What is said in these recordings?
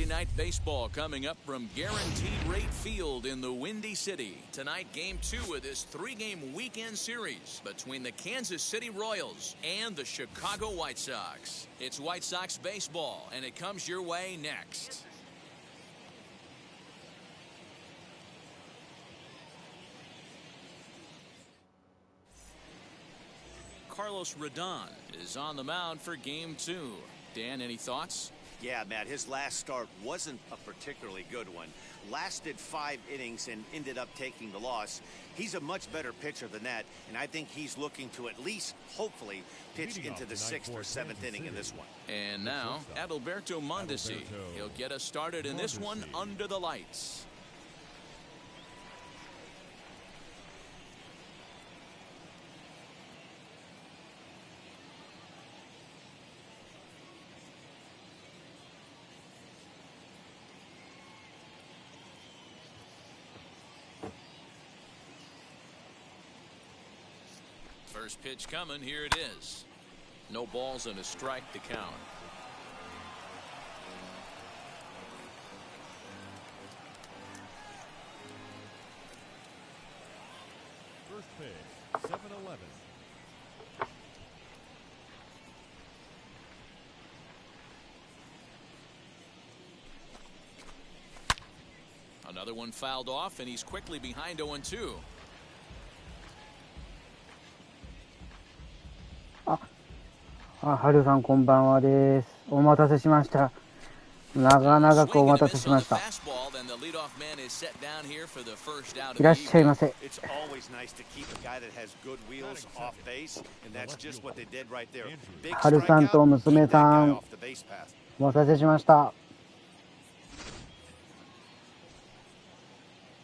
Night Baseball coming up from Guaranteed Rate Field in the Windy City. Tonight, Game 2 of this 3-game weekend series between the Kansas City Royals and the Chicago White Sox. It's White Sox baseball, and it comes your way next. Carlos Rodon is on the mound for Game 2. Dan, any thoughts? Yeah, Matt, his last start wasn't a particularly good one. Lasted 5 innings and ended up taking the loss. He's a much better pitcher than that, and I think he's looking to at least, hopefully, pitch into the 6th or 7th inning in this one. And now, Adalberto Mondesi. He'll get us started in this one under the lights. First pitch coming, here it is. No balls and a strike to count. First pitch, 7-11. Another one fouled off, and he's quickly behind 0-2.はるさんこんばんはです。お待たせしました。長々くお待たせしました。いらっしゃいませ。はるさんと娘さん、お待たせしました。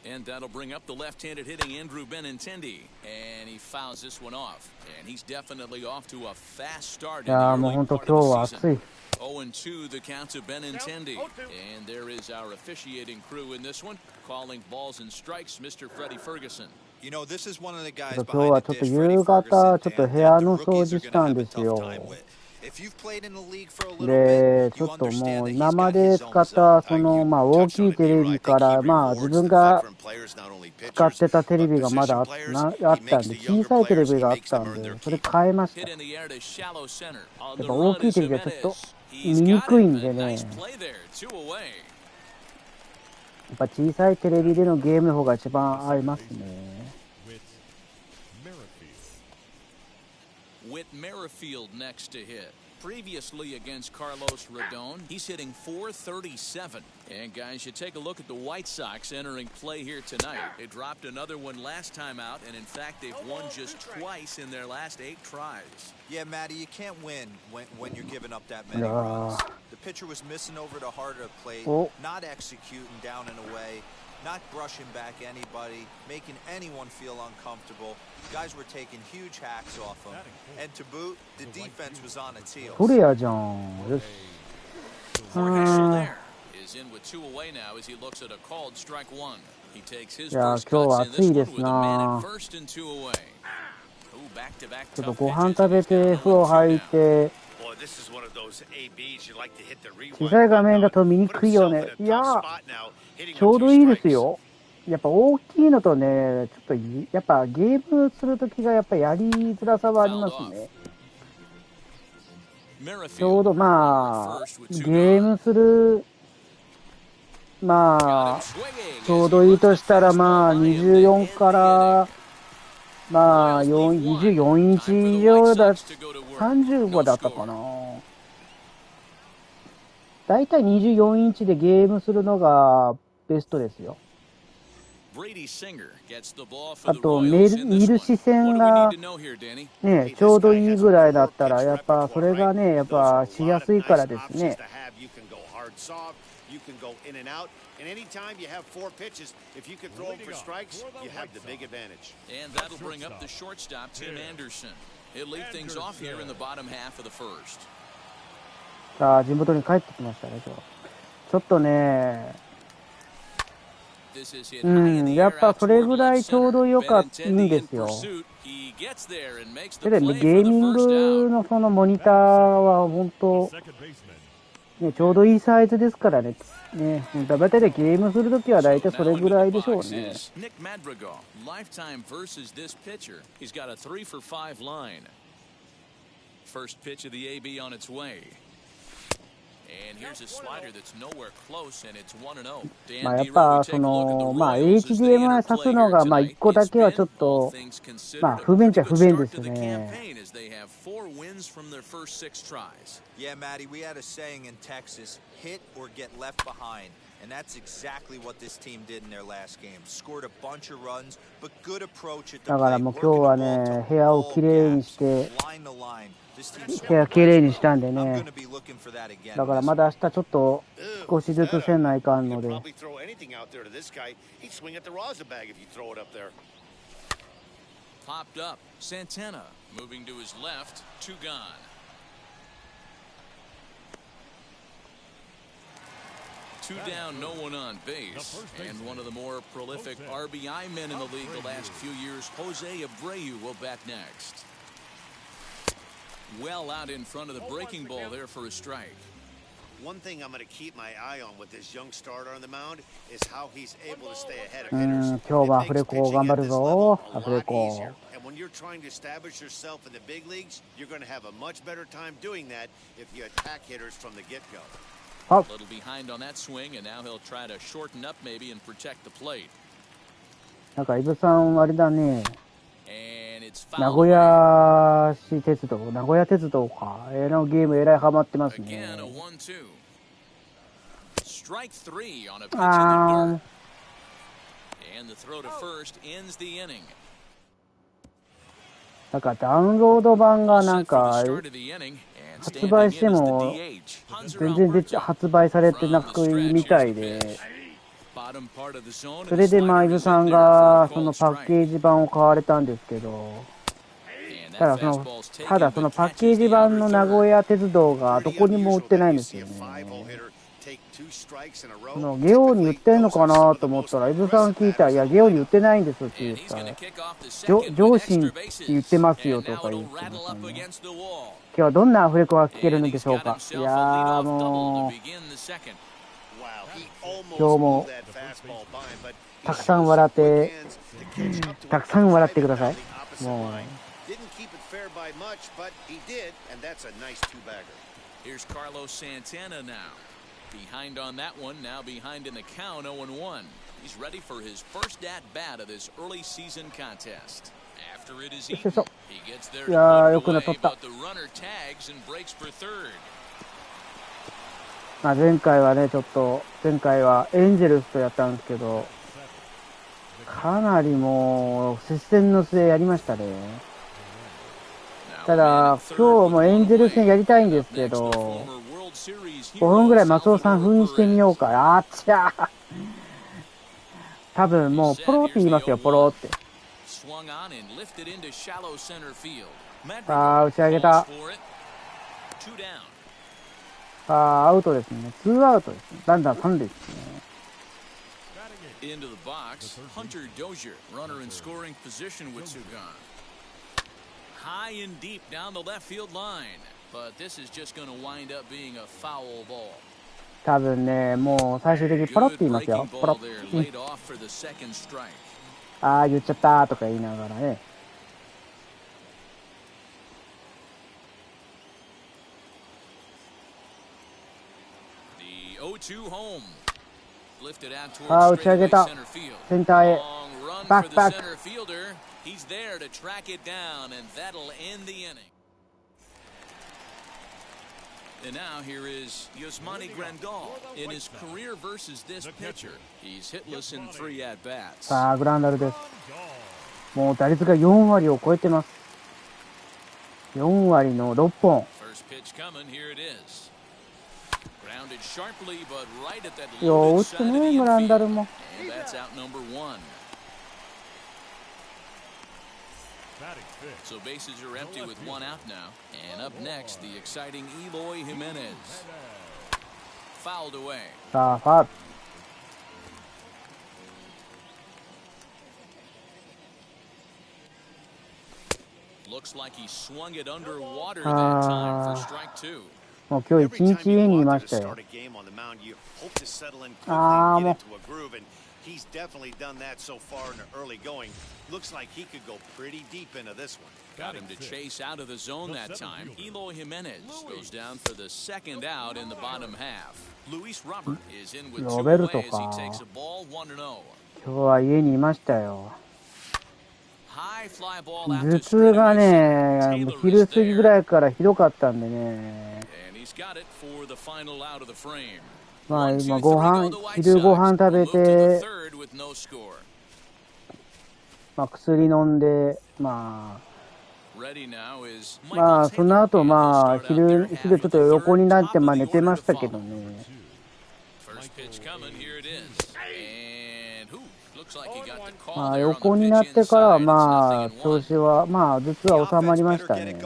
And that'll bring up the left-handed hitting Andrew Benintendi, and he fouls this one off. And he's definitely off to a fast start in the early part of the season. 0-2 the count to Benintendi. And there is our officiating crew in this one, calling balls and strikes, Mr. Freddie Ferguson. You know, this is one of the guys 今日はちょっと夕方ちょっと部屋の掃除したんですよ。で、ちょっともう今まで使ったその大きいテレビから自分が使ってたテレビがまだあったんで、小さいテレビがあったんで、それ変えました。やっぱ大きいテレビはちょっと見にくいんでね、やっぱ小さいテレビでのゲームの方が一番合いますね。Whit Merrifield next to hit. Previously against Carlos Rodon, he's hitting .437. And guys, you take a look at the White Sox entering play here tonight. They dropped another one last time out, and in fact, they've won just twice in their last 8 tries. Yeah, Matty, you can't win when you're giving up that many runs. The pitcher was missing over the heart of the plate, not executing down and away. Not brushing back anybody, making anyone feel uncomfortable. Guys were taking huge hacks off him. And to boot, the defense was on its heels. フレアじゃん。よし。Is in with 2 away now as he looks at a called strike 1. He takes his いや、first 今日は cuts 暑 in いで this す one with a man な。 at first and 2 away. Back-to-back ちょっと tough ご飯 pitches 食べて風呂入って、小さい画面だと見にくいよね。いや、ちょうどいいですよ。やっぱ大きいのとね、ちょっとやっぱゲームするときがやっぱやりづらさはありますね。ちょうどゲームするちょうどいいとしたら24から24インチ以上だ、35だったかな。だいたい24インチでゲームするのがベストですよ。あと見る視線がね、ちょうどいいぐらいだったらやっぱそれがね、やっぱしやすいからですね。And anytime you have 4 pitches, if you could throw them for strikes, you have the big advantage. And that'll bring up the shortstop, Tim Anderson. He'll lead things off here in the bottom half of the first. さあ、地元に帰ってきましたね、今日。ちょっとね、やっぱそれぐらいちょうどよかったいいんですよ。で、ゲーミングのそのモニターは本当ね、ちょうどいいサイズですからね。ね、だいたいゲームするときは大体それぐらいでしょうね。まあやっぱそのまあ HDMI 挿すのがまあ1個だけはちょっとまあ不便っちゃ不便ですね。Yeah, Matty, we had a saying in Texas, hit or get left behind. And that's exactly what this team did in their last game. Scored a bunch of runs, but good approach at the plate. だからもう今日はね、部屋をきれいにして、部屋きれいにしたんでね。だからまだ明日ちょっと少しずつせんないかんので。Popped up. Santana moving to his left. 2 gone. Two down, no one on base. And one of the more prolific RBI men in the league the last few years, Jose Abreu, will bat next. Well out in front of the breaking ball there for a strike. One thing I'm going to keep my eye on with this young starter on the mound is how he's able to stay ahead of hitters. 今日はアフレコ頑張るぞ。アフレコ。And when you're trying to establish yourself in the big leagues, you're going to have a much better time doing that if you attack hitters from the get-go. A little behind on that swing, and now he'll try to shorten up maybe and protect the plate. なんかイブさんあれだね。名古屋市鉄道、名古屋鉄道か。のゲームえらいハマってますね。ああ。なんかダウンロード版がなんか発売しても全然発売されてなくみたいで、それでイブさんがそのパッケージ版を買われたんですけど、ただそのパッケージ版の名古屋鉄道がどこにも売ってないんですよね。ゲオに売ってんのかなと思ったら、イブさん聞いたら、いや、ゲオに売ってないんですって言ったら、上信って言ってますよとか言ってますね。今日はどんなアフレコが聞けるのでしょうか。いやーもう、今日もたくさん笑って、たくさん笑ってください。もう。Here's Carlos Santana now. Behind on that one, now behind in the count, 0-1. He's ready for his first at-bat of this early season contest. After it is eaten, he gets there to put away, but the runner tags and breaks for third. 前回はね、前回はエンジェルスとやったんですけど、かなりもう接戦の末やりましたね。ただ、今日もエンジェルス戦やりたいんですけど、5分ぐらい松尾さん封印してみようか。あっちゃー。多分もうポロって言いますよ、ポロって。打ち上げた。アウトですね。2アウトですね。だんだん3塁ですね。Into the box, Hunter Dozier, runner in scoring position with 2 gone. High and deep down the left field line, but this is just going to wind up being a foul ball. 多分ね、もう最終的にポロって言いますよ。ポロッ。ああ、言っちゃったとか言いながらね。ああ、打ち上げた。センターへ。バックバック。He's there to track it down, and that'll end the inning. And now here is Yasmani Grandal in his career versus this pitcher. He's hitless in 3 at-bats. さあ、グランダルです。もう打率が4割を超えてます。4割の6本。First pitch coming, here it is. Grounded sharply, but right at that loaded side of the infield. And that's out number 1. So bases are empty with 1 out now. And up next, the exciting Eloy Jimenez. Fouled away. さあ、ファウル。Looks like he swung it underwater that time for strike 2. もう今日一日家にいましたよ。ああ、もう。He's definitely done that so far in the early going. Looks like he could go pretty deep into this one. Got him to chase out of the zone that time. Eloy Jimenez goes down for the second out in the bottom half. Luis Robert is in with 2 away as he takes a ball 1-0. 今日は家にいましたよ。頭痛がね、昼過ぎぐらいからひどかったんでね。まあ今昼ご飯食べて、まあ薬飲んで、まあその後まあ昼ちょっと横になってまあ寝てましたけどね。まあ横になってからはまあ調子はまあ頭痛は収まりましたね。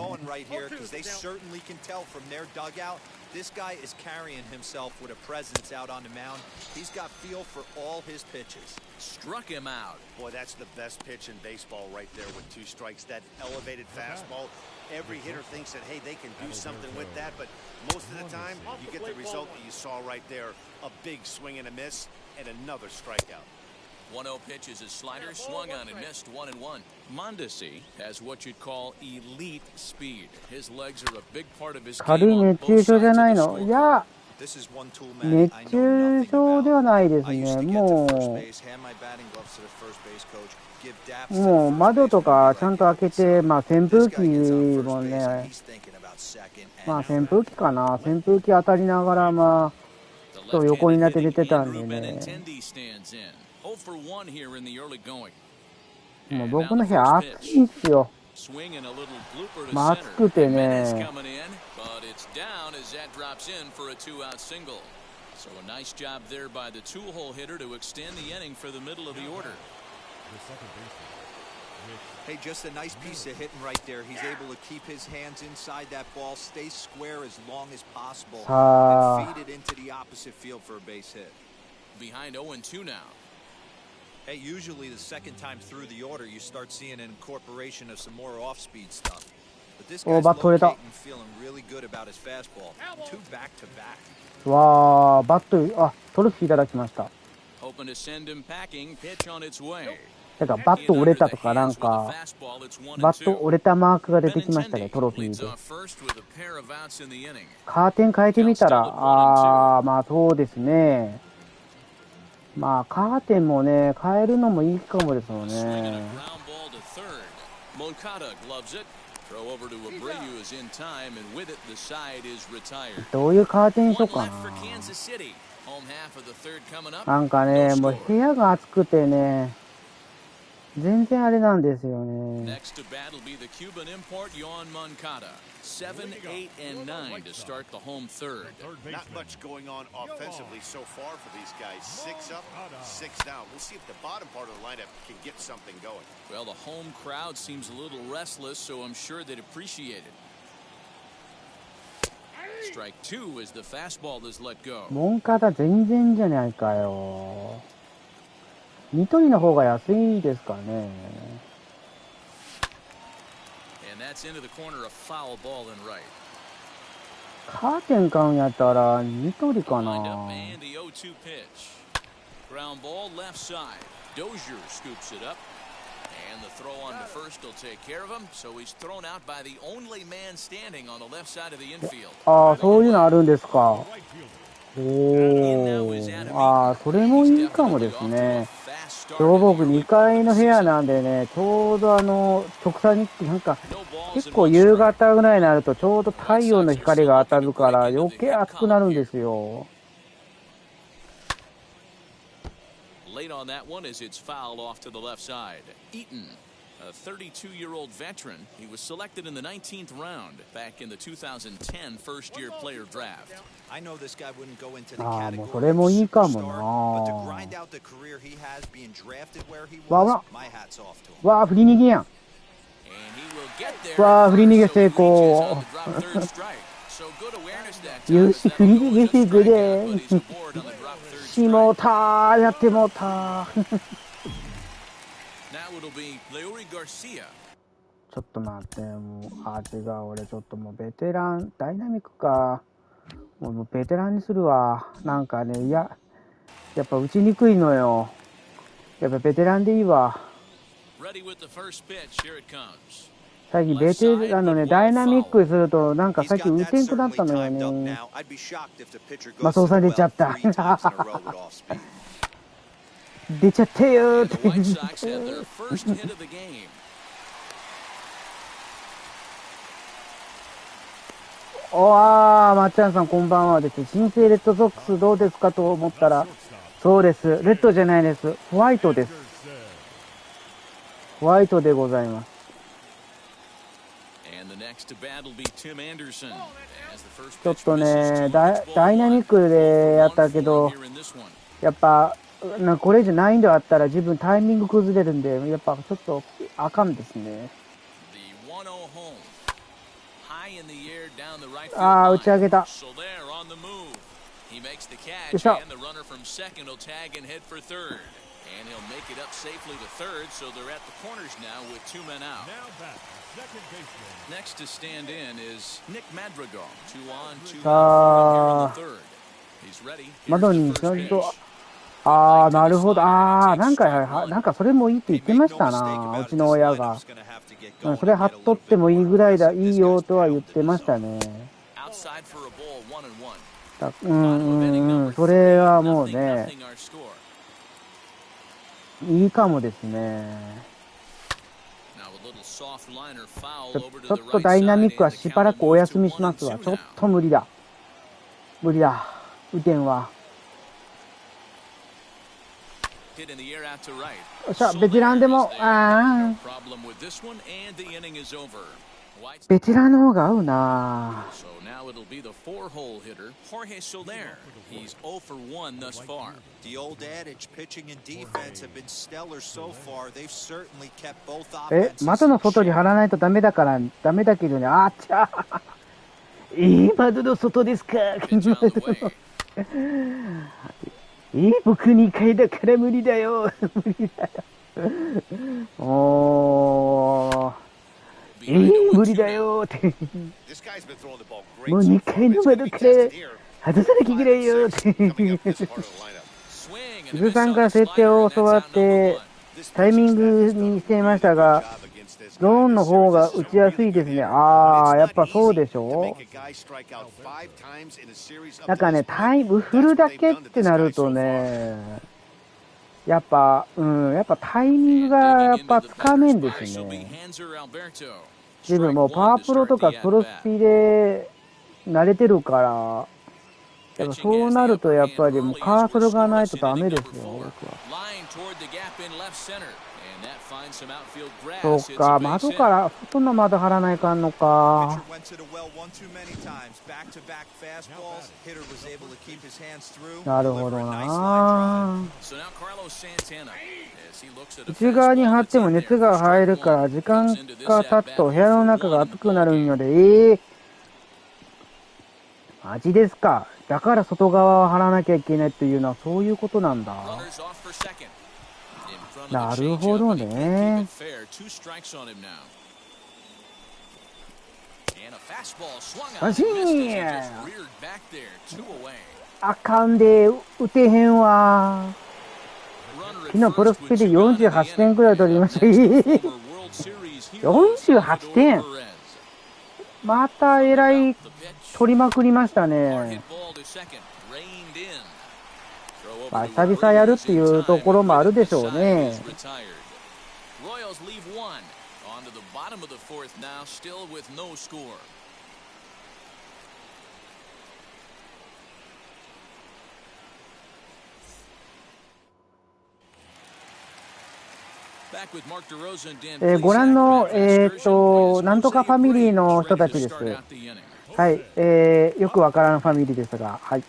This guy is carrying himself with a presence out on the mound. He's got feel for all his pitches. Struck him out. Boy, that's the best pitch in baseball right there with 2 strikes. That elevated fastball. Every hitter thinks that, hey, they can do something with that, but most of the time, you get the result that you saw right there. A big swing and a miss, and another strikeout. 1-0 pitch is a slider, swung on and missed 1-1. Mondesi has what you'd call elite speed. His legs are a big part of his game. 軽い熱中症じゃないの？いや、熱中症ではないですね。もう窓とかちゃんと開けて、まあ扇風機もね、まあ扇風機かな、扇風機当たりながらまあちょっと横になって出てたんでね。もう僕の部屋暑いんですよ。まあ暑くてね。Hey, just a nice piece of hitting right there. He's able to keep his hands inside that ball, stay square as long as possible, and feed it into the opposite field for a base hit. Behind 0-2 now. Hey, usually the second time through the order, you start seeing an incorporation of some more off-speed stuff. But this guy's locating and feeling really good about his fastball. 2 back-to-back. わー、バット、あ、トロフィーいただきました。だからバット折れたとかなんか、バット折れたマークが出てきましたね、トロフィーで。カーテン変えてみたら、まあそうですね。まあカーテンもね、変えるのもいいかもですよね。どういうカーテンしようかな。なんかね、もう部屋が暑くてね、全然あれなんですよね。Next to bat will be the Cuban import Yoan Moncada. 7, 8, and 9 to start the home third. Not much going on offensively so far for these guys. 6 up, 6 down. We'll see if the bottom part of the lineup can get something going. Well, the home crowd seems a little restless, so I'm sure they'd appreciate it. Strike 2 as the fastball is let go. モンカダ全然じゃないかよ。ニトリの方が安いですかね。カーテン買うんやったらニトリかな。ああ、そういうのあるんですか。おー、それもいいかもですね。今日僕2階の部屋なんでね、ちょうど直射日光、なんか結構夕方ぐらいになるとちょうど太陽の光が当たるから余計暑くなるんですよ。Late on that one as it's fouled off to the left side. Eaton, a 32-year-old veteran, he was selected in the 19th round back in the 2010 first-year player draft. I know this guy wouldn't go into the category of superstar, but to grind out the career he has being drafted where he was, my hat's off to him. わあ、振り逃げやん。わあ、振り逃げ成功。よし、振り逃げ成功で。しもたー、やってもたー。ちょっと待って、もう、違う、俺ちょっともうベテラン、ダイナミックか。もうベテランにするわ。なんかね、いや、やっぱ打ちにくいのよ。やっぱベテランでいいわ。最近ベテランのね、ダイナミックにすると、なんかさっき打てんくなったのよね。マスオさん出ちゃった。出ちゃったよーって。まっちゃんさんこんばんはです。新生レッドソックスどうですかと思ったら、そうです。レッドじゃないです。ホワイトです。ホワイトでございます。ちょっとね、ダイナミックでやったけど、やっぱ、これ以上難易度あったら自分タイミング崩れるんで、やっぱちょっとあかんですね。打ち上げた。よいしょ。窓にちゃんと、なるほど。なんかそれもいいって言ってましたな、うちの親が。それ貼っとってもいいぐらいだ、いいよとは言ってましたね。それはもうね、いいかもですね。ちょっとダイナミックはしばらくお休みしますわ。ちょっと無理だ。無理だ。打てんわ。よっしゃ、ベテランでも、ベテランの方が合うな。窓の外に貼らないとダメだけどね。窓の外ですか。僕2回だから無理だよ。無理だよ。無理だよって。もう2回の窓から外さなきゃいけないよって。伊豆さんから設定を教わってタイミングにしていましたが、ゾーンの方が打ちやすいですね。やっぱそうでしょ。なんかね、振るだけってなるとね、やっぱタイミングがやっぱつかめんですね。自分もパワープロとかプロスピで慣れてるから、やっぱそうなるとやっぱりもうカーソルがないとダメですよ、僕は。そうか、窓から外の窓張らないかんのか。なるほどな。内側に貼っても熱が入るから時間が経つと部屋の中が熱くなるので、マジですか。だから外側を貼らなきゃいけないっていうのはそういうことなんだ。なるほどね。あかんで打てへんわ。昨日プロスピで48点くらい取りました。48点。またえらい取りまくりましたね。久々やるっていうところもあるでしょうね。ご覧の、なんとかファミリーの人たちです。はい、よくわからんファミリーですが、はい。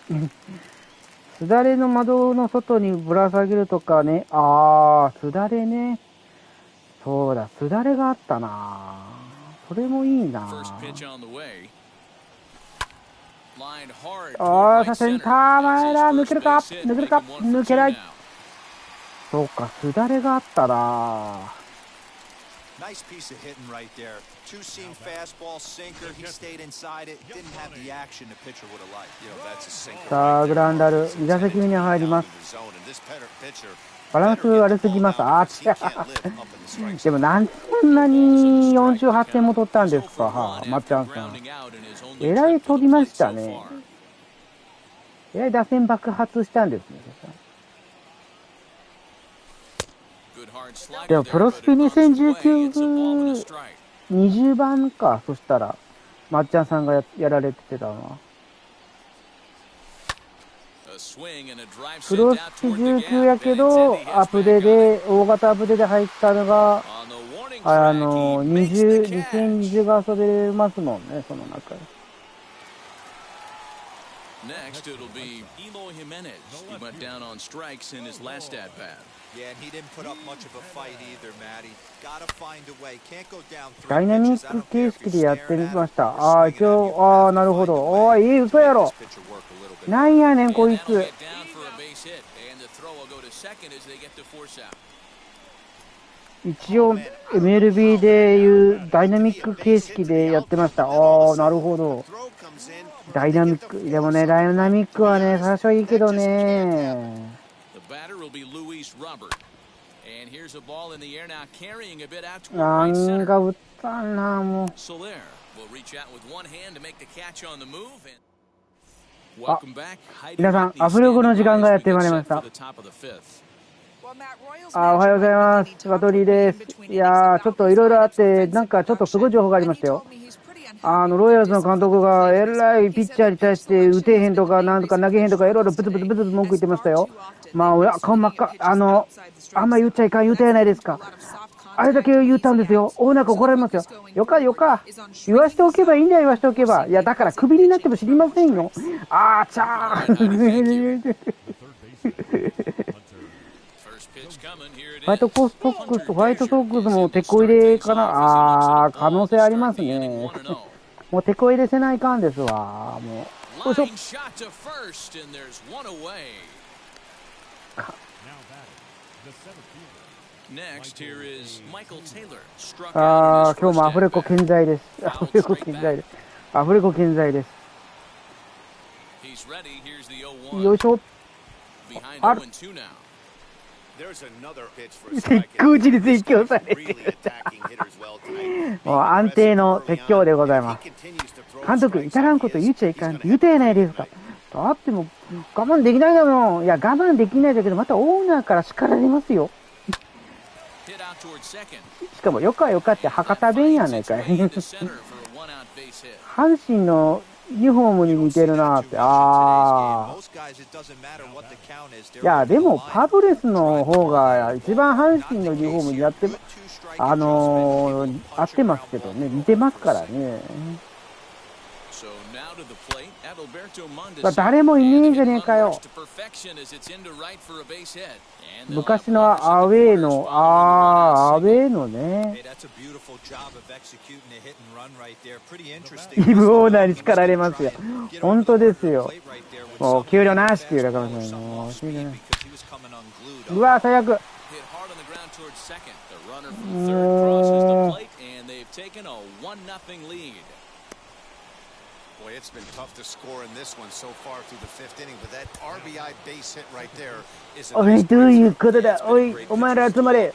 すだれの窓の外にぶら下げるとかね。すだれね。そうだ、すだれがあったな。それもいいな。センター前だ。抜けるか抜けない。そうか、すだれがあったな。Nice piece of hitting right there. Two-seam fastball, sinker. He stayed inside it. Didn't have the action the pitcher would have liked. You know, that's a sinker. さあグランダル2打席目に入ります。バランス悪すぎます。あー違う。でもなんでそんなに48点も取ったんですか、はあ、まっちゃんさん。えらい飛びましたね。えらい打線爆発したんですね。でもプロスピ2019 20番か。そしたらまっちゃんさんが やられてたのはプロスピ19やけどアップデで大型アップデで入ったのが2020が遊べますもんね、その中で。Next, it'll be Eloy Jimenez. He went down on strikes in his last at bat. Yeah, and he didn't put up much of a fight either, Matty. Gotta find a way. Can't go down ダイナミック形式でやってみました。ああ、一応、ああ、なるほど。おい、いい嘘やろ。なんやねん、こいつ。一応 MLB でいうダイナミック形式でやってました。ああ、なるほど。ダイナミック。でもね、ダイナミックはね、最初はいいけどね。なんか打ったな、もう。あ、皆さん、アフレコの時間がやってまいりました。あ、おはようございます。ワトリーです。いやー、ちょっといろいろあって、なんかちょっとすごい情報がありましたよ。ロイヤルズの監督がえらいピッチャーに対して打てへんとかなんとか投げへんとかいろいろブツブツブツ文句言ってましたよ。まあ俺顔真っ赤、あんま言っちゃいかん言うたやないですか。あれだけ言ったんですよ。オーナーが怒られますよ。よか言わしておけばいいんだよ、言わしておけば。いやだからクビになっても知りませんよ。あーちゃーホワイトソックスもテコ入れかな。可能性ありますね。もうテコ入れせないかんですわ。もう。よいしょ。今日もアフレコ健在です。アフレコ健在です。よいしょ。ある。絶好地に絶叫されてるもう安定の絶叫でございます。監督、至らんこと言っちゃいかんって言うたやないですか。だってもう我慢できないだもん。いや我慢できないだけどまたオーナーから叱られますよ。しかもよかって博多弁やないかい阪神のユニフォームに似てるなって。いやでもパドレスの方が一番阪神のユニフォームにやって合ってますけどね、似てますからね。誰もいねえじゃねえかよ。昔のアウェーのね。イブオーナーに叱られますよ。本当ですよ。もう給料なしっていうだからね。うわ最悪。Boy, it's been tough to score in this one so far through the fifth inning, but that RBI base hit right there is a お前どういうことだ。おい、お前ら集まれ。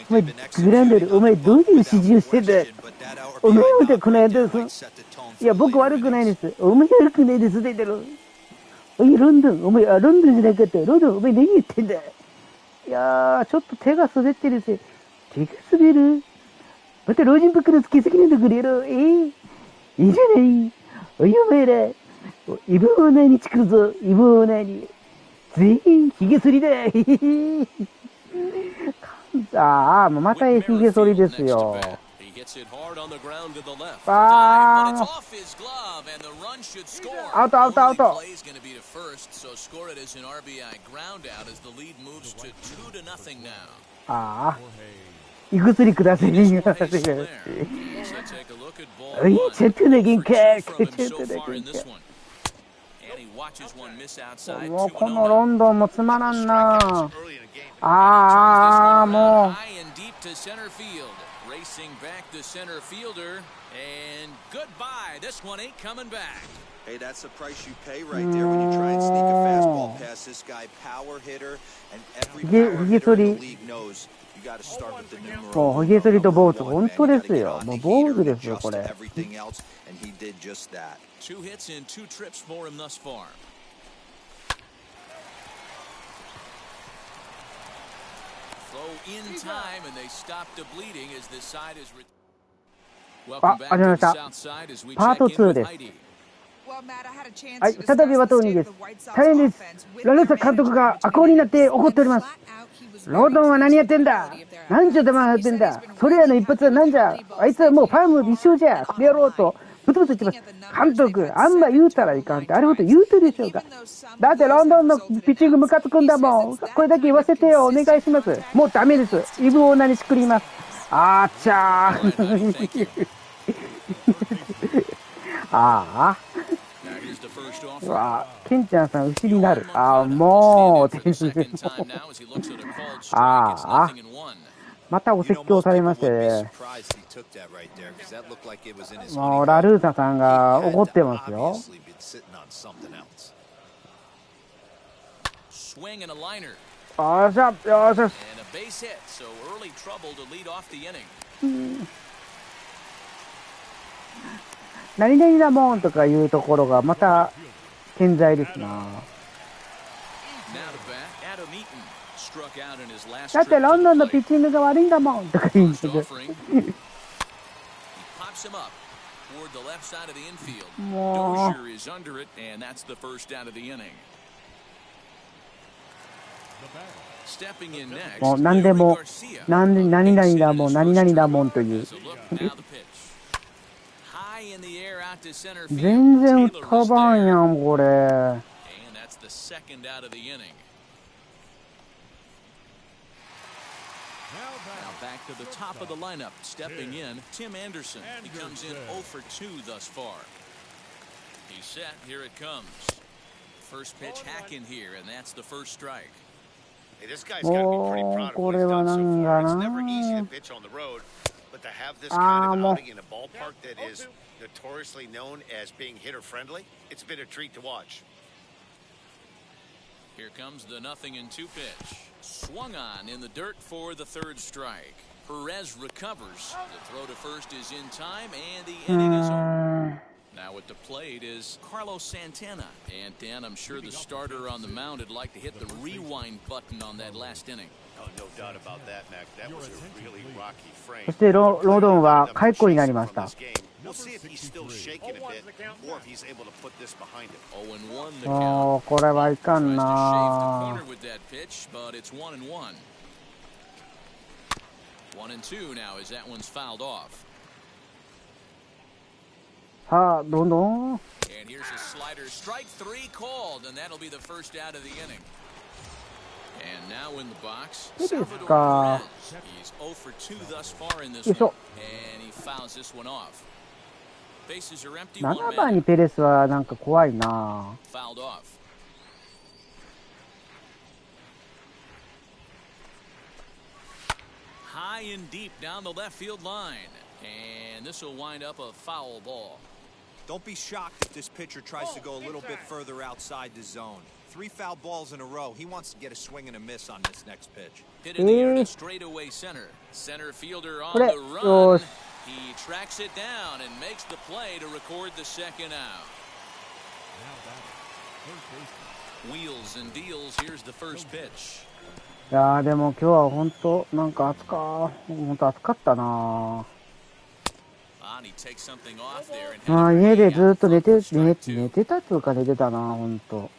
お前グランダル、お前どういう指示をしてんだ。お前またこの間いや僕悪くないです。お前悪くないですって言ってる。おいロンドン、お前ロンドンじゃなかった。ロンドンお前何言ってんだ。いやーちょっと手が滑ってるし。手が滑る。また老人袋つきすぎなんだくれろ。いいじゃない。おいお前ら、イブオーナーにチクるぞ、イブオーナーに。全員ヒゲ剃りだ。もうまたヒゲ剃りですよ。アウト。胃薬ください。おい、ちょっとだけんか。もうこのロンドンもつまらんな。もう。Racing back the center fielder, and goodbye. This one ain't coming back. Hey, that's the price you pay right there when you try and sneak a fastball past this guy. Power hitter, and every power hitter in the league knows you got to start with the numero. もうヒゲ剃りと坊主本当ですよ。もう坊主ですよこれ。Everything else, and he did just that. 2 hits and 2 trips for him thus far. Throw in time, and they stop the bleeding as this side is. Welcome back to the south side as we check in with Heidi. はい、再びバトン2です。大変です。ラルーサ監督が赤鬼になって怒っております。ロードンは何やってんだ。何ちょっとやってんだ。それらの一発は何じゃ。あいつはもうファーム一緒じゃ。これやろうと。ブツブツ言ってます。監督、あんま言うたらいかんって、あれほど言うてるでしょうか。だってロンドンのピッチングムカつくんだもん。これだけ言わせてよ。お願いします。もうダメです。イブオーナーにしくります。あーちゃー。ああ。うわケンちゃんさん後ろになる。ああもうああまたお説教されましてね。もうラルーサさんが怒ってますよ。よっしゃよっしゃ。何々だもんとかいうところがまた健在ですな。だってロンドンのピッチングが悪いんだもんとか言うんですけどもう何でも何々だもん何々だもんという全然浮かばんやんこれ。Back to the top of the lineup, stepping in, Tim Anderson. He comes in 0 for 2 thus far. He's set. Here it comes. First pitch hacking here, and that's the first strike. Hey, this guy's got to be pretty proud of what he's done so far. It's never easy to pitch on the road, but to have this kind of outing in a ballpark that is notoriously known as being hitter-friendly, it's been a treat to watch. Here comes the 0-2 pitch. Swung on in the dirt for the third strike. Perez recovers. The throw to first is in time, and the inning is over. Now at the plate is Carlos Santana. And Dan, I'm sure the starter on the mound would like to hit the rewind button on that last inning. Oh, no doubt about that, Mac. That was a really rocky frame. そしてロードンは解雇になりました。We'll see if he's still shaking a bit or if he's able to put this behind him. 0-1 the もう count. これはいかん Tries to shave the な corner with that pitch, but it's 1-1. 1-2 now as that one's fouled off. さあどんどん And here's a slider. Strike 3 called, and that'll be the first out of the inning. And now in the box, Salvador Perez. He's 0 for 2 thus far in this one, and he fouls this one off. Bases are empty. 7番にペレスはなんか怖いな。 Fouled off. High and deep down the left field line, and this will wind up a foul ball. Don't be shocked if this pitcher tries to go a little bit further outside the zone. 3 foul balls in a row. He wants to get a swing and a miss on this next pitch. Hit in the air to straightaway center. Center fielder on the run. He tracks it down and makes the play to record the second out. Wheels and deals. Here's the first pitch. いやーでも今日は本当なんか本当暑かったな。まあ家でずっと寝てたっつうか寝てたな本当。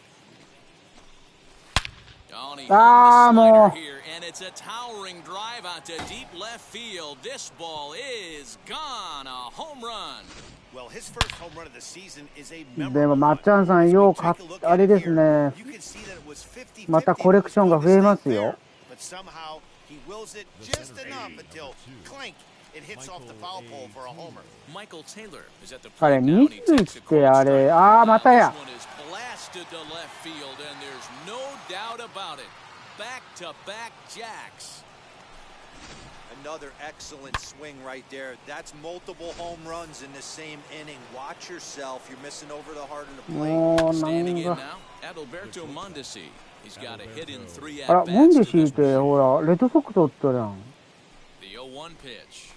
ああもう。It's a towering drive out to deep left field. This ball is gone. A home run. Well, his first home run of the season is a でもまっちゃんさんようあれですね。またコレクションが増えますよ。But somehow he wills it just enough until clink. It hits off the foul pole for a homer. Michael Taylor is at the あれplate now. 21ってあれまたや。 This one is blasted to left field, and there's no doubt about it. Back-to-back jacks. another excellent swing right there. That's multiple home runs in the same inning. Watch yourself. You're missing over the heart of the plate. Standing in now, Adalberto Mondesi. He's got a hit in 3 あら、モン at-bats デ to シー this って、 point. ほら、レッドソックスおったやん。 The 0-1 pitch.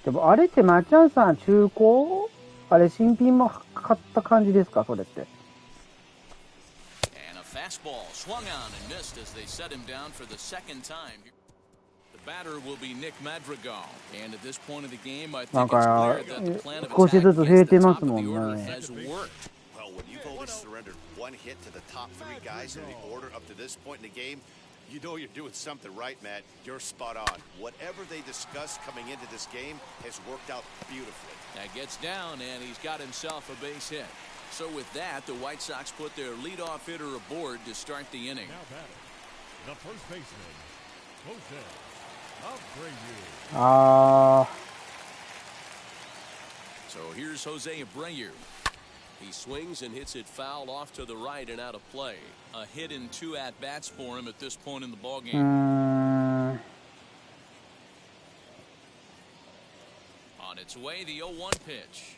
でも、あれって、まっちゃんさん、中古あれ、新品も買った感じですか、それって。And a fastball swung on and missed as they set him down for the second time. The batter will be Nick Madrigal. And at this point of the game, I think it's clear that the plan of attack against the top of the order has worked. Well, when you've only surrendered one hit to the top 3 guys in the order up to this point in the game, you know you're doing something right, Matt. You're spot on. Whatever they discussed coming into this game has worked out beautifully. That gets down, and he's got himself a base hit. So with that, the White Sox put their leadoff hitter aboard to start the inning. Now batting, the first baseman, Jose Abreu. So here's Jose Abreu. He swings and hits it foul off to the right and out of play. A hit in 2 at-bats for him at this point in the ballgame. On its way, the 0-1 pitch.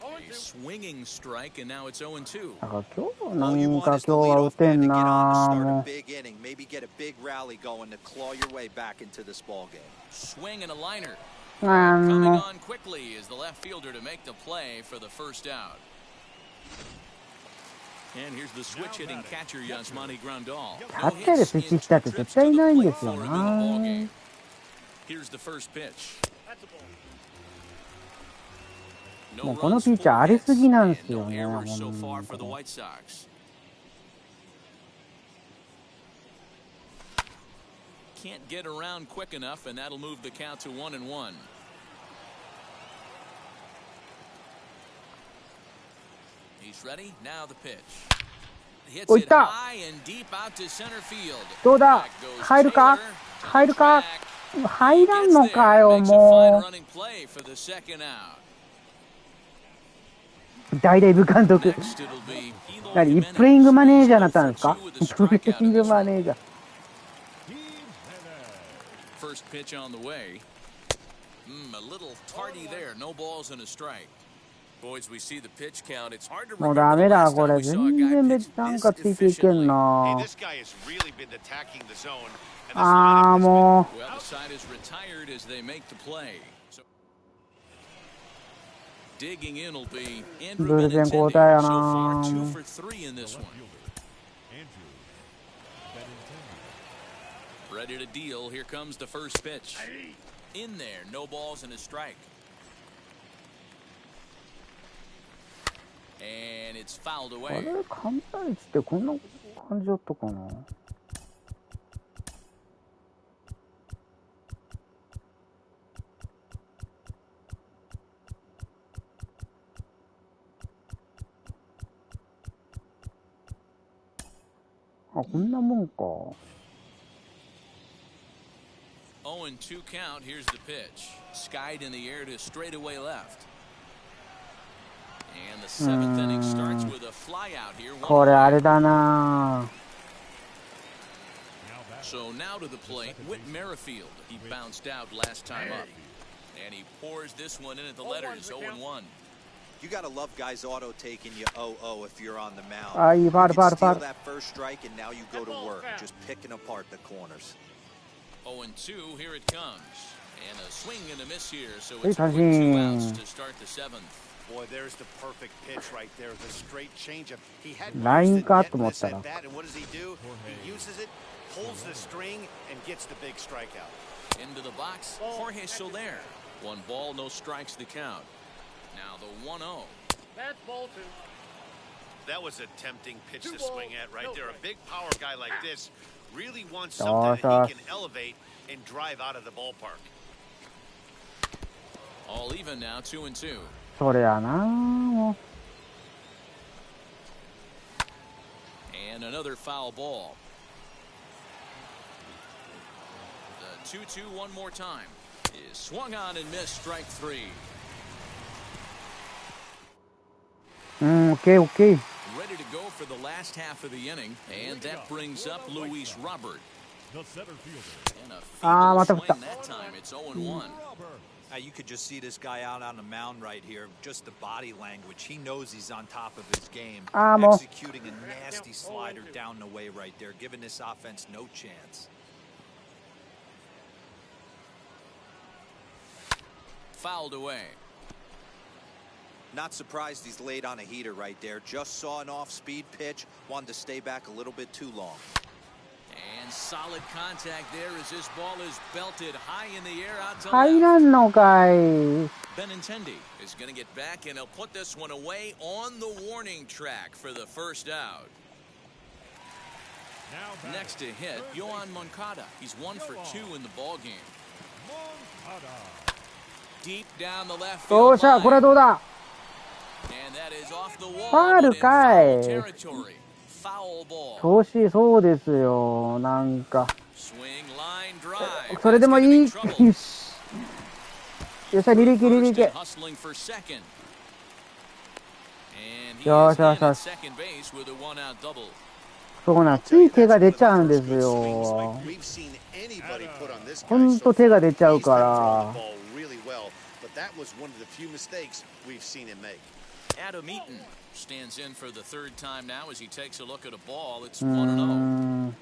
A swinging strike, and now it's 0-2. なんか今日、All な you ん want か is the 今日は打 leadoff て man ん to get な on to start も a big inning. Maybe get a big rally going to claw your way back into this ball game. Swing and a liner. う。Coming on quickly is the left fielder to make the play for the first out. And here's the switch hitting catcher Yasmani Grandal. キャッチャーでスイッチしたって絶対いないんですよな。 Here's the first pitch. もうこのピッチャー荒れすぎなんですよね。 No errors so far for the White Sox. Can't get around quick enough, and that'll move the count to 1-1. He's ready. Now the pitch. Hits it high and deep out to center field. どうだ入るか入るか入らんのかよ、もう。大々部監督。何プレイングマネージャーになったんですかプレイングマネージャー。First pitch on the way. A little tardy there. No balls and a strike. Boys, we see the pitch count. It's hard to もうダメだ、これ。全然別なんかついていけんな。あー、もう。Well, the side is retired as they make the play. So, digging in will be Andrew Benintendi. So far, 2 for 3 in this one. Ready to deal. Here comes the first pitch. In there, no balls and a strike. And it's fouled あ away. れ、関西地ってこんな感じだったかな。あ、こんなもんか。0-2 count. Here's the pitch. Skied in the air to straightaway left. And the 7th inning starts with a flyout here. これあれだな。 So now to the plate, Whit Merrifield. He bounced out last time up. And he pours this one in at the letters, 0-1. You got to love guys auto taking you 0-0 if you're on the mound. あ、いい、ファウル、ファウル、ファウ Steal ル。 that first strike and now you go to work, just picking apart the corners. 0-2, here it comes. And a swing and a miss here, so it's 2 outs to start the 7th. Boy, there's the perfect pitch right there. The straight changeup. He had ラインかと in 思っ this たら。 at bat, and what does he do? He uses it, pulls the string, and gets the big strikeout. Into the box, Jorge Soler. 1 ball, no strikes to count. Now the 1-0. That's ball 2. That was a tempting pitch to swing at right there. A big power guy like this really wants something that he can elevate and drive out of the ballpark. All even now, 2-2. それやな、もう。 And another foul ball. The 2-2 one more time. Is swung on and missed, strike 3. オッケー、オッケー。 Ready to go for the last half of the inning, and that brings up Luis Robert. The center fielder. And a Ah, feeble mata swing that time. It's 0-1. You could just see this guy out on the mound right here. Just the body language. He knows he's on top of his game. Executing a nasty slider down the way right there, giving this offense no chance. Fouled away. Not surprised he's laid on a heater right there. Just saw an off-speed pitch. Wanted to stay back a little bit too long. And solid contact there as this ball is belted high in the air out to left. 入らんのかい。 Benintendi is going to get back, and he'll put this one away on the warning track for the first out. Next to hit, Yohan Moncada. He's 1 for 2 in the ball game. Deep down the left よ field っしゃ、これは line. どうだ。 And that is off the wall, ファー but ル in かい。 foul territory. Foul ball. 調子そうですよ。なんか。 Swing line drive. それでもいい。 That's よ gonna be trouble. し。よっしゃ、二塁行け、二塁 First 行 and け。 hustling for second. And he よ is しよ in しよ at し。 second base with a one-out double. そうなん、つい手が出ちゃうんですよ。 We've seen anybody put on this ほ guy ん so と手が far. 出ちゃう He's か been throwing ら the。ball really well, but that was one of the few mistakes we've seen him make. Adam Eaton stands in for the third time now as he takes a look at a ball. It's うー 1-0. ん。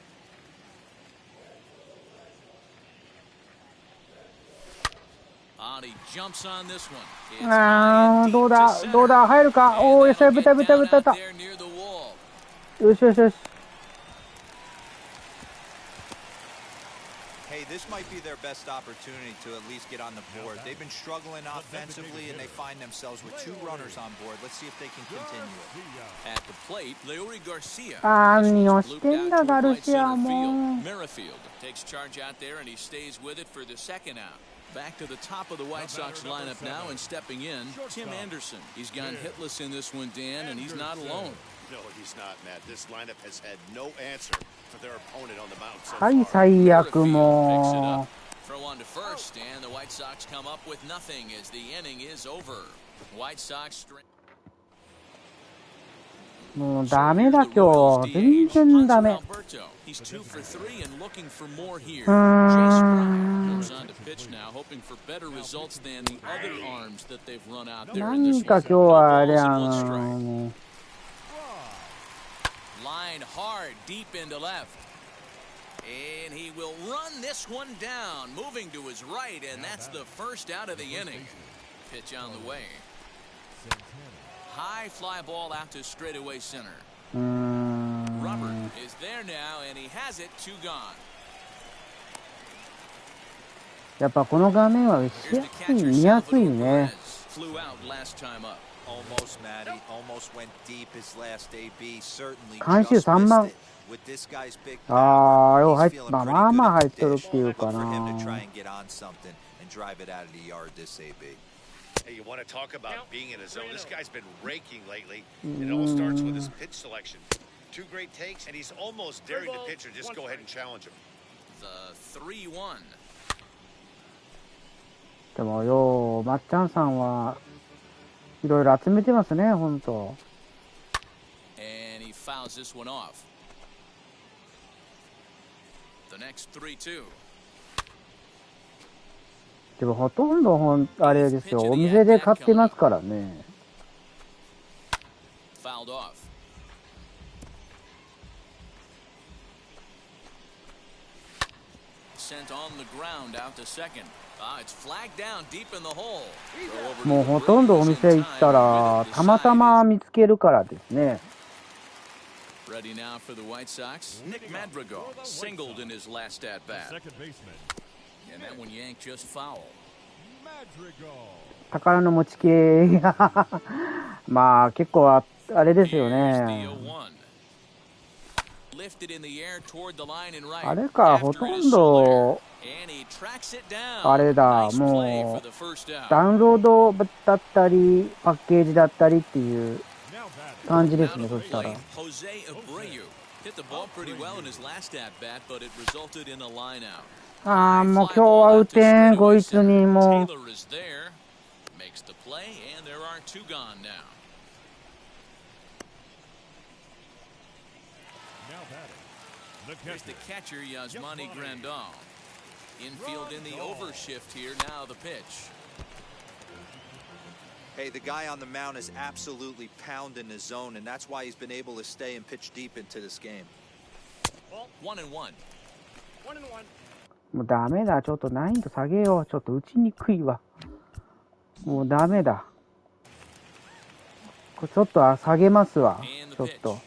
And he jumps on this one. It's あ high ー、 and ど deep う to だ、 center. どうだ、入るか。 And おー、よっしゃ、 that'll ぶた get ぶた down ぶた out た。 there near the wall. よしよしよし。 Hey, this might be their best opportunity to at least get on the board. They've been struggling offensively, and they find themselves with 2 runners on board. Let's see if they can continue it. At the plate, Leury Garcia. 何を This し one's てん looped だ、 out ガ toward ル right シア center も。 field. Merrifield takes charge out there, and he stays with it for the second out. Back to the top of the White Sox lineup now, and stepping in, Tim Anderson. He's gone hitless in this one, Dan, and he's not alone. No, he's not, Matt. This lineup has had no answer for their opponent on the mound so はい、 far. 最悪 Merrifield picks it も up. Throw on to first, and the White Sox come up with nothing as the inning is over. White Sox. う。もうダメだ、今日。全然ダメ。 He's 2 for 3 and looking for more here. う Chase Brown ーん。 goes on to pitch now, hoping for better results than the other arms that they've run out there な in this んか one. 今日はあれ No や balls and ん。 one strike. もう Line hard, deep into left. And he will run this one down, moving to his right, and that's the first out of the inning. Pitch on the way. High fly ball out to straightaway center. うーん。 Robert is there now, and he has it, 2 gone. やっぱこの画面はし Here's や the すい、 catcher, 見やすい Salvador ね。 Perez. Flew out last time up. Almost, Matty. Almost went deep his last AB. Certainly 監修 just 3 missed 万。 it. With this guy's big ああ、よう power, 入 he's っ feeling まあ pretty まあ good まあ at 入っ the とるっ dish. ていう Look か for him to な。 try and get on something and drive it out of the yard this AB. Hey, you want to talk about being in a zone? This guy's been raking lately. It all starts with his pitch selection. 2 great takes, and he's almost daring the pitcher. Just go ahead and challenge him. The 3-1. でもよう、まっちゃんさんはいろいろ集めてますね、ほんと。 And he fouls this one off. The next 3-2. でもほとんどあれですよ、お店で買ってますからね。Fouled off. Sent on the ground out to second. It's flagged down deep in the hole. もうほとんどお店行ったら、たまたま見つけるからですね。 Ready now for the White Sox. Nick Madrigal singled in his last at bat. Second baseman. And that one yanked just foul. Madrigal. 宝の持ち系。まあ結構あれですよ Here's the ね。 0-1. Lifted in the air toward the line and right. あれか、 After ほと is んど And he tracks it down. あれだ、 Nice play も for the first う out. ダウンロードだったり、パッケージだったりっていう Now batting. 感じです Out ね、 of そ the したら。 plate, Jose Abreu hit the ball pretty well in his last at bat, but it resulted in a line out. ああ、もう今日は打てん、こいつにもう。 Taylor is there, makes the play, and there are 2 gone now. Now batting. Here's the catcher, Yasmani Grandal. Infield in the overshift here. Now the pitch. Hey, the guy on the mound is absolutely pounding his zone, and that's why he's been able to stay and pitch deep into this game. 1-1. もうダメだ。ちょっと難易度下げよう。ちょっと打ちにくいわ。もうダメだ。これちょっと下げますわ。ちょっと。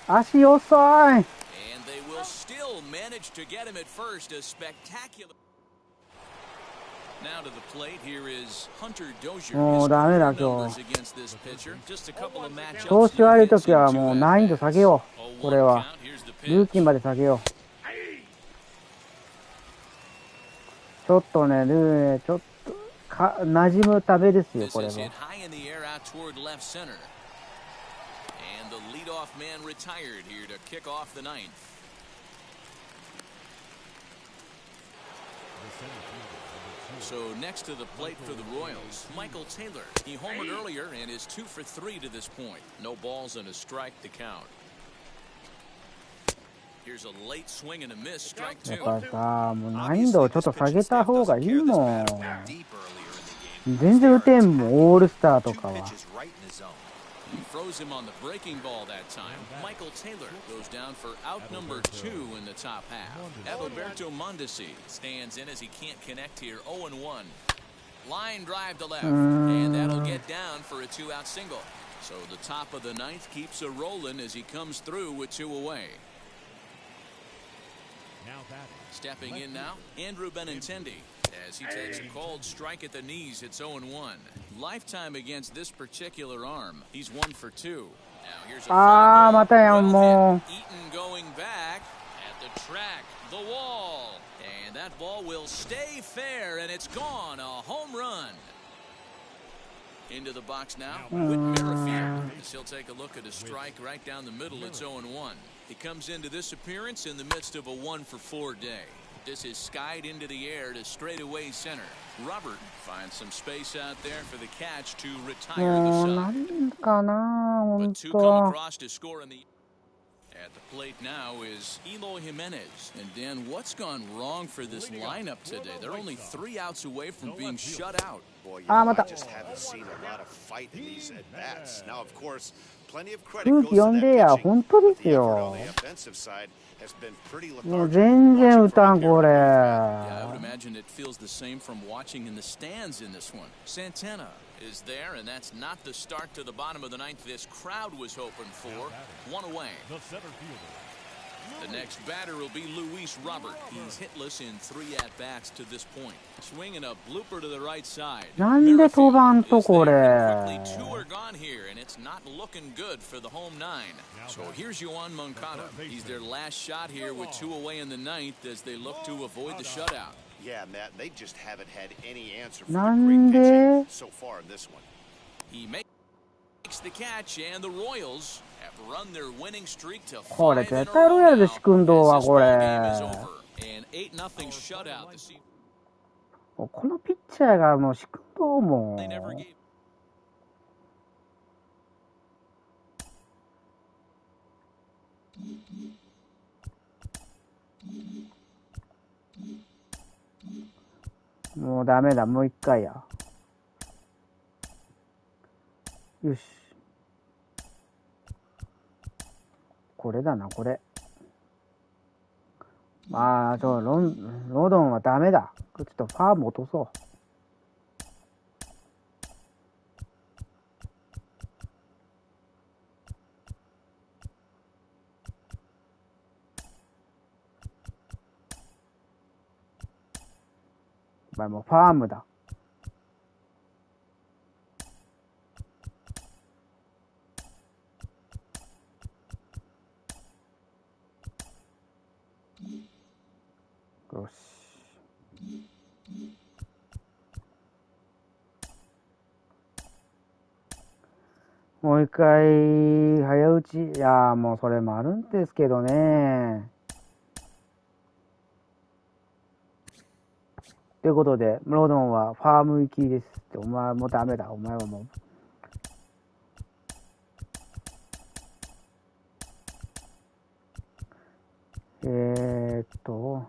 足遅い。もうダメだ今日。調子悪いときはもう難易度下げよう。これはルーキーまで下げよう。ちょっとね、ちょっと馴染むためですよこれは。So next to the plate for the Royals, Michael Taylor. He homered earlier and is 2 for 3 to this point. No balls and a strike to count. Here's a late swing and a miss, strike 2. やっぱさ、もう難易度をちょっと下げた方がいいもん。全然打てんもん、オールスターとかは。He froze him on the breaking ball that time. Michael Taylor goes down for out number 2 in the top half. Adalberto Mondesi stands in as he can't connect here. 0-1. Line drive to left, and that'll get down for a 2-out single. So the top of the ninth keeps a rolling as he comes through with 2 away. Stepping in now, Andrew Benintendi. As he takes a cold strike at the knees, it's 0-1. Lifetime against this particular arm. He's 1 for 2. Now here's aまたやんもう。Eaton going back at the track, the wall, and that ball will stay fair, and it's gone. A home run. Into the box now, Whit Merrifield. As he'll take a look at a strike right down the middle. It's 0-1. He comes into this appearance in the midst of a 1 for 4 day. This is skied into the air to straightaway center. Robert finds some space out there for the catch to retire the side. But 2 come across to score in the... At the plate now is Eloy Jimenez. And Dan, what's gone wrong for this lineup today? They're only 3 outs away from being shut out. Boy, I just haven't seen a lot of fight in these at-bats. Now, of course, plenty of credit goes to that pitching, but the effort on the offensive side has been pretty lethargic. もう全然打たんこれ。Yeah, I would imagine it feels the same from watching in the stands in this one. Santana is there, and that's not the start to the bottom of the ninth this crowd was hoping for. 1 away. The next batter will be Luis Robert. He's hitless in 3 at-bats to this point. Swinging a blooper to the right side. なんで飛ばんとこれ。Quickly 2 are gone here, and it's not looking good for the home 9. So here's Yoan Moncada. He's their last shot here with 2 away in the ninth as they look to avoid the shutout. Yeah, Matt, they just haven't had any answer for the great pitching so far in this one. He makes the catch, and the Royals have run their winning streak to これ 5 in a 絶対ロイヤルで仕組んどう row わ as this こ ball れ。 game is over. An 8-0 shutout this evening. このピッチャーがもう仕組んどうもん。 They never gave. もうダメだ、もう一回や。よし。これだな、これ。まあ、ロドンはダメだ。ちょっとファーム落とそう。もうファームだ。よし。もう一回早打ち。いやもうそれもあるんですけどね。ということで、ロドンはファーム行きですって、お前もうダメだ、お前はもも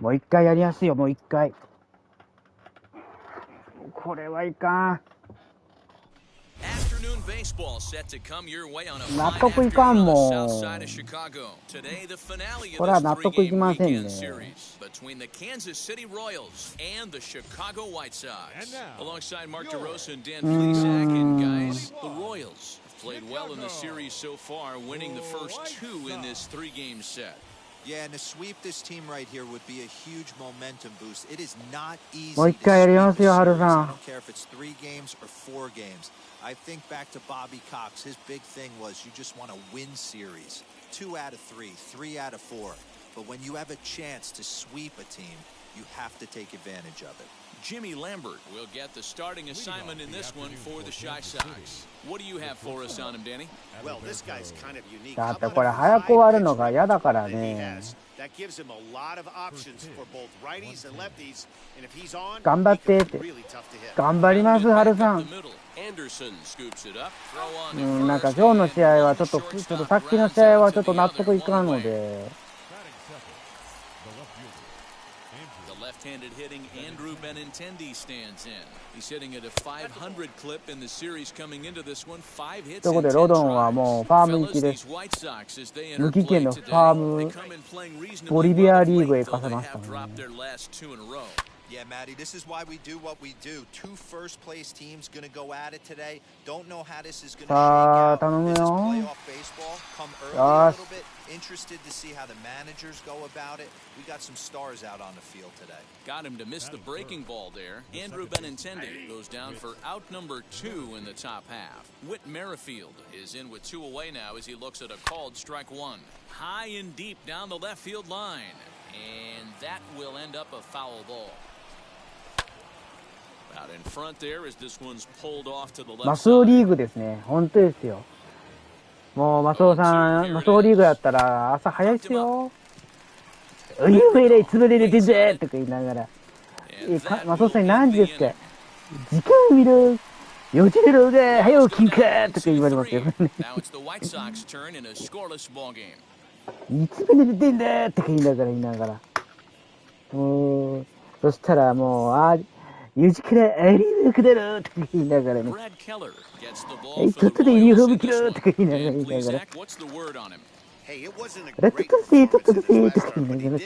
う一回やりやすいよ、もう一回。これはいかん。納得いかんもん。これは納得いきませんね。Played well in the series so far, winning the first 2 in this 3-game set. Yeah, and to sweep this team right here would be a huge momentum boost. It is not easyもうto一回やりま sweep すよ、 a ハル series. さ I ん。 don't care if it's 3 games or 4 games. I think back to Bobby Cox. His big thing was you just want to win series. 2 out of 3, 3 out of 4. But when you have a chance to sweep a team, you have to take advantage of it. Jimmy Lambert will get the starting assignment in this one for the Chi Sox. What do you have for us on him, Danny? Well, this guy's kind of unique. だってこれ早く終わるのが嫌だからね。 That gives him a lot of options for both righties and lefties. And if he's on, 頑張ってって。頑張ります、ハルさん。なんか今日の試合はちょっとさっきの試合はちょっと納得いかんので。Left-handed hitting Andrew Benintendi stands in. He's hitting at a 500 clip in the series coming into this one. 5 hits. ということでロドンはもうファーム行きです。無期限のファームボリビアリーグへ行かせましたね。Yeah, Matty, this is why we do what we do. 2 first-place teams going to go at it today. Don't know how this is going to shake out. This is playoff baseball. Come early a little bit. Interested to see how the managers go about it. We got some stars out on the field today. Got him to miss the breaking ball there. Andrew Benintendi goes down for out number 2 in the top half. Whit Merrifield is in with 2 away now as he looks at a called strike 1. High and deep down the left field line. And that will end up a foul ball. Out in front there as this one's pulled off to the left side. マスオリーグですね。本当ですよ。もうマスオさん、マスオリーグやったら朝早いっすよ。お湯も入れ、潰れてぜとか言いながら。マスオさん何時ですか？時間見ろ。4時だろうが早起きんかとか言われますよ。いつまで寝てんだとか言いながら。もう、そしたらもう、4時からアリーブクだろとか言いながらね。ちょっとでユニフォーム着ろとか言いながら。ラットトセートトセーとか言いながら。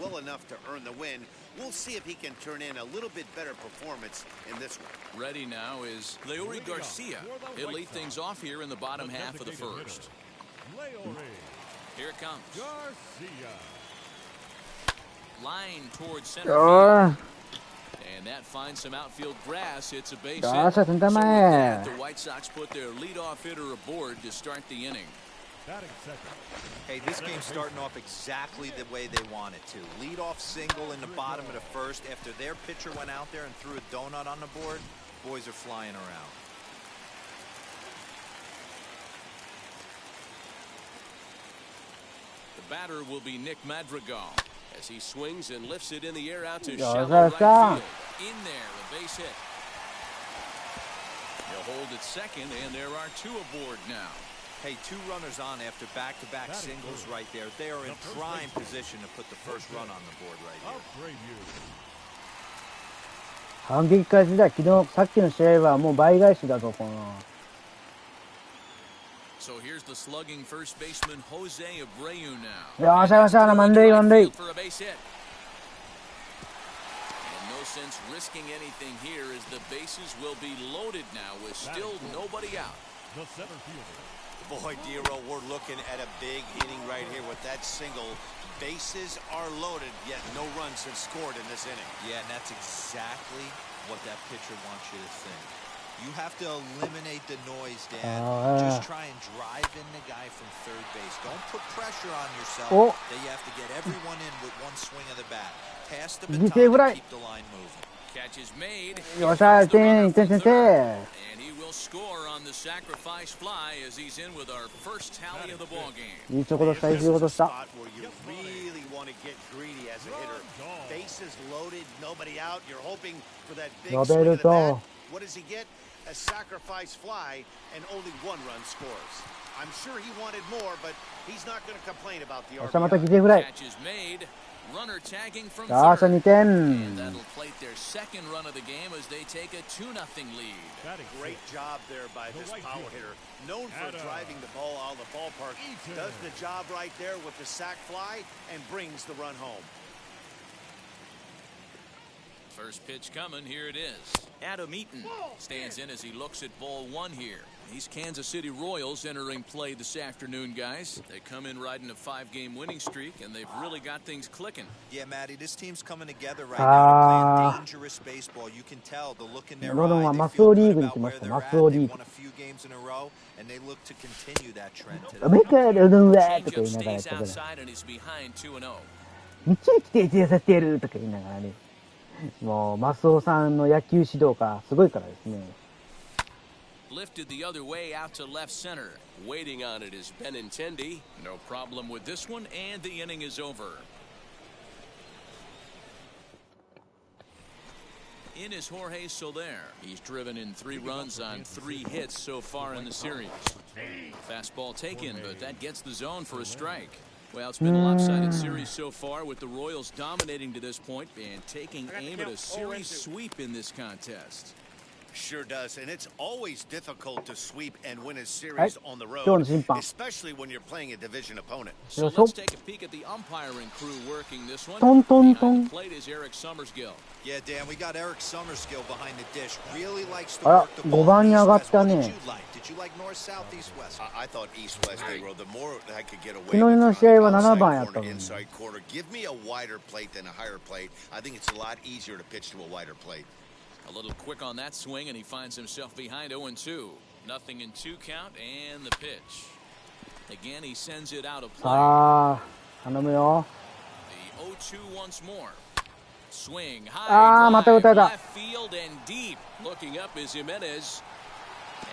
Well enough to earn the win. We'll see if he can turn in a little bit better performance in this one. Ready now is Leori Garcia. He'll lead things off here in the bottom half of the first. Here it comes. Line towards center. And that finds some outfield grass. It's a base hit. So with that, the White Sox put their leadoff hitter aboard to start the inning. Hey, this game's starting off exactly the way they want it to. Leadoff single in the bottom of the first after their pitcher went out there and threw a donut on the board. Boys are flying around. The batter will be Nick Madrigal as he swings and lifts it in the air out to shallow right field. In there, a base hit. He'll hold at second, and there are 2 aboard now. Hey, 2 runners on after back-to-back singles right there. They are in prime position to put the first run on the board right here. 反撃開始だ。昨日、さっきの試合はもう倍返しだぞ、この。So here's the slugging first baseman Jose Abreu now. よっしゃよっしゃ、満塁満塁。No sense risking anything here as the bases will be loaded now with still nobody out. The center fielder. Boy, Dero, we're looking at a big inning right here with that single. Bases are loaded, yet no runs have scored in this inning. Yeah, and that's exactly what that pitcher wants you to think. You have to eliminate the noise, Dan. Just try and drive in the guy from third base. Don't put pressure on yourself that you have to get everyone in with one swing of the bat. Pass the baton and keep the line moving. Catch is made. よっしゃ、先生。Score on the sacrifice fly as he's in with our first tally of the ball game. いいところした、いいところした。You really want to get greedy as a hitter. Bases loaded, nobody out. You're hoping for that big swing of the bat. What does he get? a sacrifice fly, and only 1 run scores. I'm sure he wanted more, but he's not going to complain about the さあまた RBI. 犠牲フライ。 Catch is made. Runner tagging from さあ、third. 2点。 And that'll plate their second run of the game as they take a 2-0 lead. Great job there by this power hitter. Known for driving the ball out of the ballpark. Does the job right there with the sac fly and brings the run home. First pitch coming, here it is. Adam Eaton stands in as he looks at ball 1 here. These Kansas City Royals entering play this afternoon, guys. They come in riding a 5-game winning streak, and they've really got things clicking. Yeah, Matty, this team's coming together right now, playing dangerous baseball. You can tell the look in their eye. They feel good about where they're at. They won a few games in a row, and they look to continue that trend today. Changeup stays outside, and he's behind 2-0. 道へ来て一夜させてやるとか言いながらね。もう、マスオさんの野球指導がすごいからですね。Lifted the other way out to left center. Waiting on it is Benintendi. No problem with this one, and the inning is over. In is Jorge Soler. He's driven in 3 runs on 3 hits so far in the series. Fastball taken, but that gets the zone for a strike. Well, it's been a lopsided series so far, with the Royals dominating to this point and taking aim at a series sweep in this contest. Sure does, and it's always difficult to sweep and win a series on the road, especially when you're playing a division opponent. So let's take a peek at the umpiring crew working this one. Behind the plate is Eric Summersgill. Yeah, Dan, we got Eric Summersgill behind the dish. Really likes to work the ball. 5番に上がったね。 What did you like? Did you like north, south, east, west? I thought east, west, they were the more I could get away 昨日の試合は7番や with ったのに。 inside quarter. Give me a wider plate than a higher plate. I think it's a lot easier to pitch to a wider plate. A little quick on that swing, and he finds himself behind 0-2. Nothing in 2 count, and the pitch. Again, he sends it out of play. さあ、頼むよ。 The 0-2 once more. Swing high, left field and deep. Looking up is Jimenez.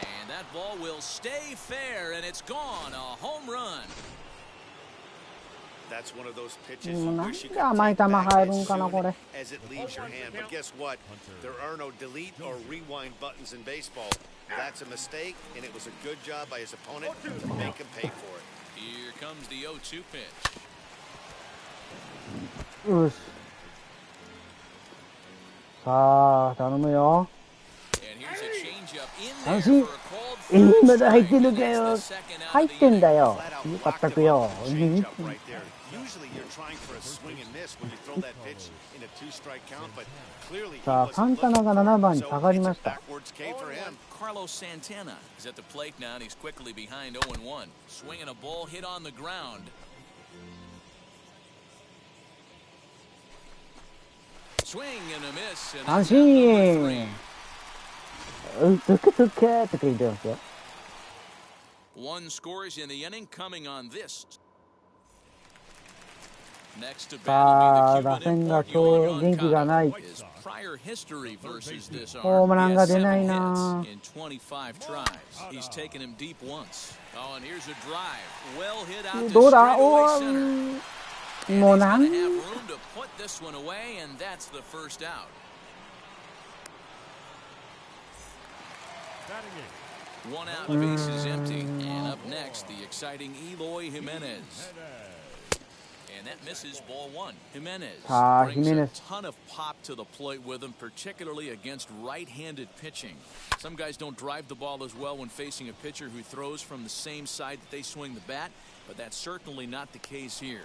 And that ball will stay fair, and it's gone. A home run. That's one of those pitches you wish you could甘い take 球 back 入 as るんかな、こ soon れ。 as it leaves your hand. But guess what? There are no delete or rewind buttons in baseball. That's a mistake, and it was a good job by his opponent to make him pay for it. Here comes the 0-2 pitch. よし。さあ、頼むよ。 And here's a changeup in 三 there 振。 for a called まだ入ってるか It's よ the。second out 入 of っ the てんだ inning. よ。 Flat out よ locked かった him くよ。 up with a changeup right there. Usually you're trying for a swing and miss when you throw that pitch in a 2-strike count, but clearly he さあ、 wasn't サンタ looking ナが for 7 it. 番に So 下がり it's ま a した。 backwards K for him. Carlos Santana is at the plate now, and he's quickly behind 0-1. Swinging a ball hit on the ground. Swing and a miss. And 三 that's out number 振。 3. トゥクトゥクって言ってますよ。 One scores in the inning, coming on this. Next to さあ、 battle 打 be the 線 Cuban が import 今日元気がない。 His prior history versus this ホーム arm. ラン He が has 出ない 7 な。 hits in 25 tries. He's taken him deep once. Oh, and here's a drive. Well hit out to どうだ straightaway お center. ー And もう he's なん going to have room to put this one away, and that's the first out. One out, base is empty. And up next, the exciting Eloy Jimenez. And that misses ball 1. Jimenez brings a ton of pop to the plate with him, particularly against right-handed pitching. Some guys don't drive the ball as well when facing a pitcher who throws from the same side that they swing the bat, but that's certainly not the case here.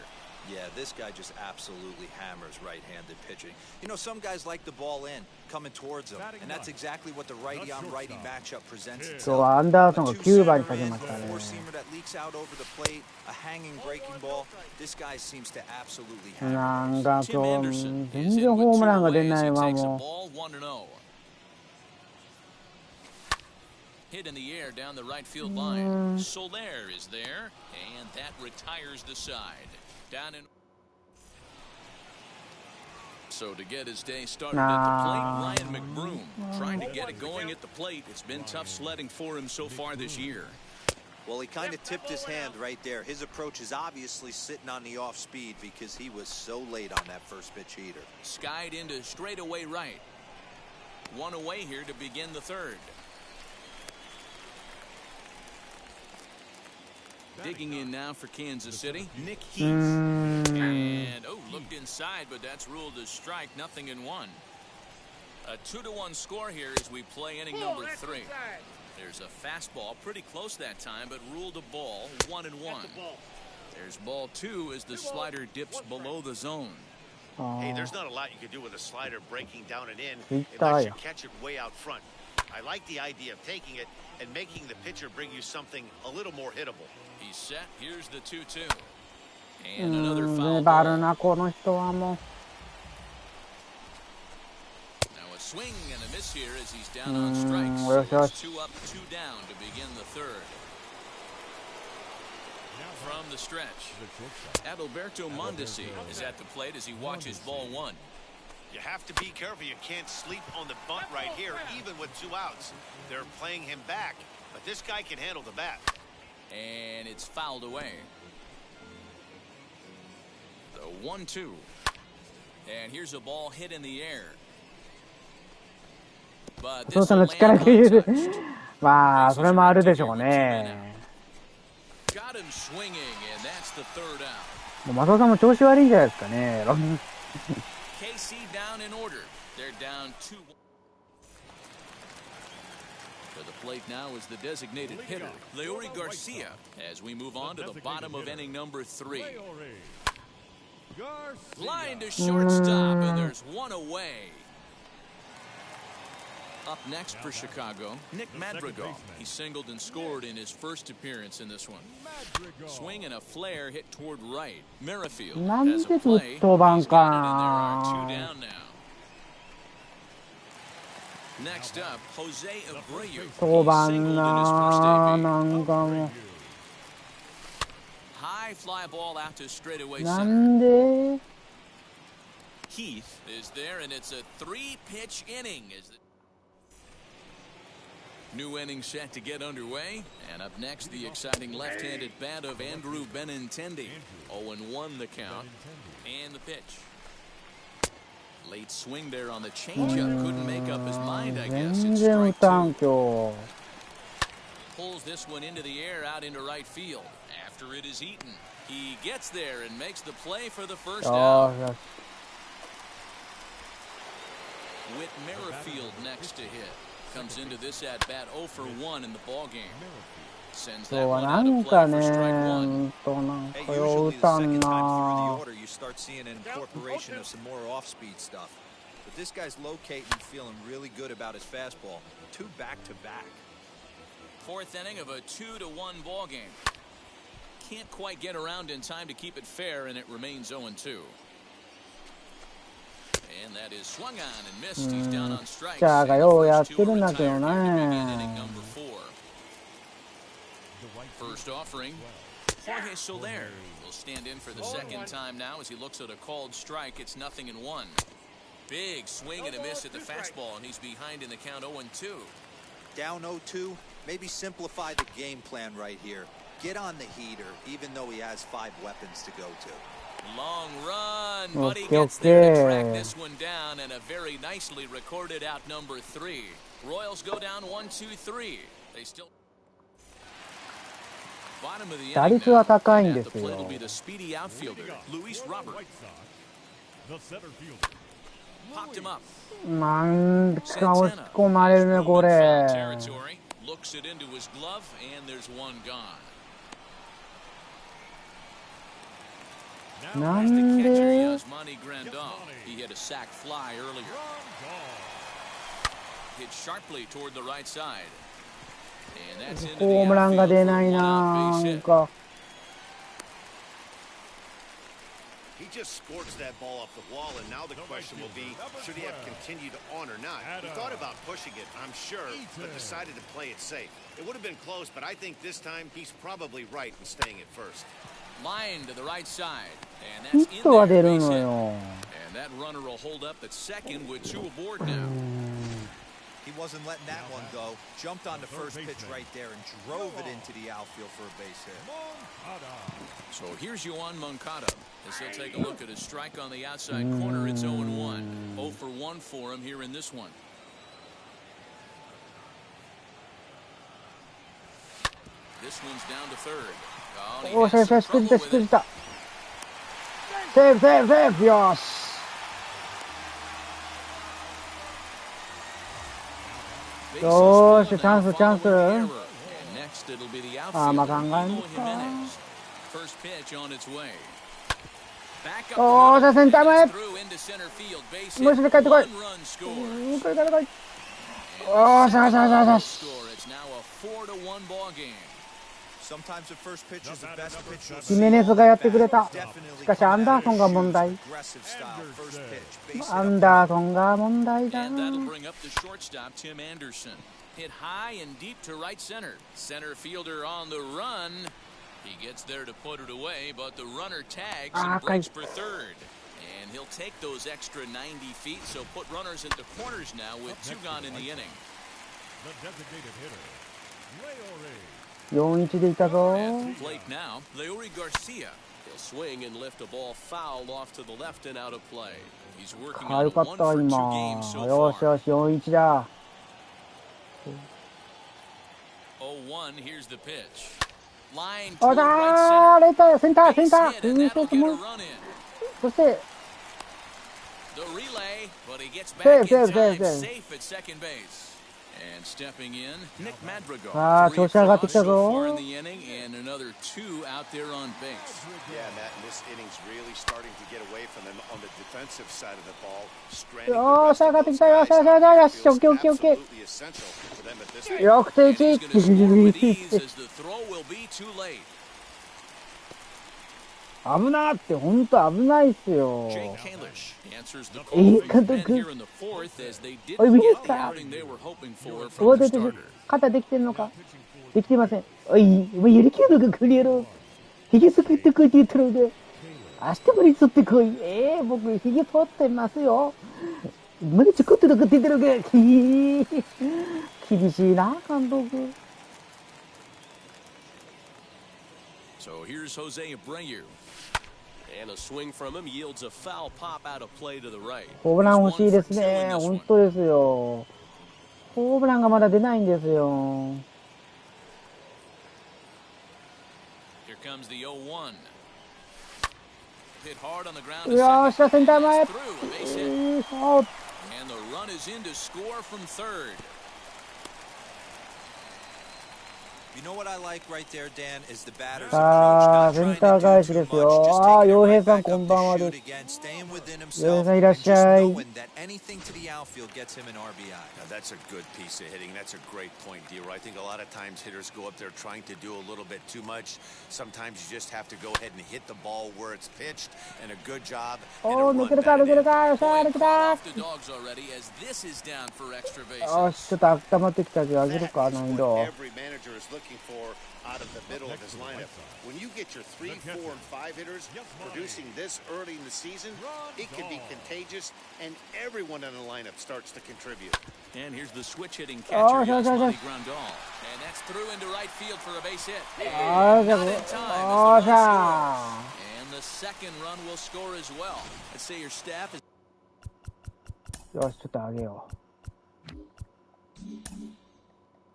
Yeah, this guy just absolutely hammers right-handed pitching. You know, some guys like the ball in, coming towards them, and that's exactly what the righty-on-righty matchup presents 今日 itself. はアンダーソンが A 9番に two-seamer 下げ in, ましたね。 a four-seamer that leaks out over the plate, a hanging breaking ball. This guy seems to absolutely な hammer んか Tim 今 Anderson 日 is 全 in 然 with ホーム 2 ランが出 away な as い he わ takes a も ball 1-0. Hit in the air down the right field line. Soler is there, and that retires the side. Down in. So to get his day started at the plate, Ryan McBroom trying to get it going at the plate. It's been tough sledding for him so far this year. Well, he kind of tipped his hand right there. His approach is obviously sitting on the off speed because he was so late on that first pitch heater. Skied into straightaway right. One away here to begin the third. Digging in now for Kansas City, Nick Heath. And, looked inside, but that's ruled as strike, nothing in one. A 2-1 score here as we play inning number 3. There's a fastball, pretty close that time, but ruled a ball, 1-1. There's ball 2 as the slider dips below the zone. Hey, there's not a lot you can do with a slider breaking down and in unless you catch it way out front. I like the idea of taking it and making the pitcher bring you something a little more hittable. He's set. Here's the 2-2. And another foul ball. Now a swing and a miss here as he's down on strikes. So it's 2 up, 2 down to begin the third. From the stretch, Adalberto Mondesi is at the plate as he watches ball 1. You have to be careful. You can't sleep on the bunt right here, even with 2 outs. They're playing him back, but this guy can handle the bat. And it's fouled away. The 1-2. And here's a ball hit in the air. But this will land untouched. まあそれもあるでしょうね。 Got him swinging, and that's the third out. もう松尾さんも調子悪いんじゃないですかね。KC down in order. They're down 2. To the plate now is the designated hitter, Leori Garcia, as we move on to the bottom of inning number 3. Line to shortstop, and there's one away. Up next for Chicago, Nick Madrigal. He singled and scored in his first appearance in this one. Swing and a flare hit toward right. Merrifield has a play. He's got it, and there are 2 down now. Next up, Jose Abreu. He singled in his first debut. High fly ball out to straightaway center. Heath is there, and it's a 3-pitch inning. New inning set to get underway, and up next the exciting left-handed bat of Andrew Benintendi. 0-1 the count, and the pitch. Late swing there on the changeup. Couldn't make up his mind, I guess. It's strike 2. Pulls this one into the air out into right field. After it is eaten, he gets there and makes the play for the first out. With Merrifield next to hit. Comes into this at bat 0 for 1 in the ball game. Sends that one out of play for strike 1. Hey, usually the second time through the order you start seeing an incorporation of some more off-speed stuff. But this guy's locating and feeling really good about his fastball. 2 back-to-back. 4th inning of a 2-1 ball game. Can't quite get around in time to keep it fair, and it remains 0-2. And that is swung on and missed. He's down on strikes. First offering, Jorge Soler will stand in for the second time now as he looks at a called strike. It's 0-1. Big swing and a miss at the fastball, and he's behind in the count 0-2. Down 0-2, maybe simplify the game plan right here. Get on the heater, even though he has 5 weapons to go to. Long run, but he gets there to track this one down, and a very nicely recorded out number 3. Royals go down 1-2-3. They still. Bottom of the inning now, at the plate will be the speedy outfielder, Luis Robert. Popped him up. Santana foul territory, looks it into his glove, and there's one gone. Now the catcher, Yasmani Grandal. He hit a sac fly earlier. Hit sharply toward the right side. And that's into the outfield for a one-out base hit. He just scorched that ball off the wall, and now the question will be, should he have continued on or not? He thought about pushing it, I'm sure, but decided to play it safe. It would have been close, but I think this time he's probably right in staying at first. Line to the right side, and that's in there, base hit. And that runner will hold up at second with 2 aboard now. He wasn't letting that one go. Jumped on the first pitch right there and drove it into the outfield for a base hit. So here's Yoan Moncada as he'll take a look at his strike on the outside corner. It's 0-1. 0 for 1 for him here in this one. おしゃよしゃ、しくじったしくじった。セーフセーフセーフ、よし。よーし、チャンスチャンス。あ、まあ考えんのか。おーしゃ、センター前。もう一度帰ってこい。これから来い。おーしゃしゃしゃしゃし。ヒメネスがやってくれた。しかしアンダーソンが問題。アンダーソンが問題だ。Hit high and deep to right center. Center fielder on the run. He gets there to put it away, but the runner tags and breaks for third. And he'll take those extra 90 feet, so put runners into corners now with 2 gone in the inning. The designated hitter, Leore. 4-1でいたぞ。 At the plate now, Leore Garcia. He'll swing and lift a ball foul off to the left and out of play. He's working on a 1 for 2 game so far. よしよし、4-1だ。0-1, here's the pitch. Line お to だ right ー、 center. レター、センター、センタ Base ー。 hit, and that'll get a run in. そして、 The relay, but he gets back Save, in save, time, save, save. safe at second base. And stepping in, Nick Madrigal. あー、調子上がってきた So ぞ。 far in the inning, and another 2 out there on base. Yeah, Matt, and this inning's really starting to get away from them on the defensive side of the ball. よーし、上がってきたよ。よしよしよしよし。オッケーオッケーオッケー。6対1。He's gonna score with ease as the throw will be too late. 危なって、ほんと危ないっすよ。 Jake Kalish answers the call from the pen here in the fourth as they didn't get the outing they were hoping for from the starter. 肩できてんのかできてません。おい、もうやる気あるのか、これやろう。ヒゲすくってこいって言ったので、明日まで剃ってこい。僕、ヒゲ剃ってますよ。まだちょこっと残ってたのか。厳しいな、監督。So here's Jose Abreu. And a swing from him yields a foul pop out of play to the right. ホームラン欲しいですね。本当ですよ。ホームランがまだ出ないんですよ。Here comes the 0-1. Hit hard on the ground. よっしゃ、センター前。And the run is in to score from third. You know what I like right there, Dan, is the batter's さあ、 approach. センター返しですよ。ああ、洋平さんこんばんはです。洋平さんいらっしゃい。That's a good piece of hitting. That's a great point, D-Roy. I think a lot of times hitters go up there trying to do a little bit too much. Sometimes you just have to go ahead and hit the ball where it's pitched, and a good job. おー、抜けるか、抜けるか。よっしゃ、抜けた。よし、ちょっと温まってきたけど、あげるか、難易度。looking for out of the middle of his lineup. When you get your 3, 4, and 5 hitters producing this early in the season, it can be contagious, and everyone in the lineup starts to contribute. And here's the switch hitting catcher, Yasmani Grandal. And that's through into right field for a base hit. Not in time. And the second run will score as well. Let's say your staff is. よし、ちょっとあげよう。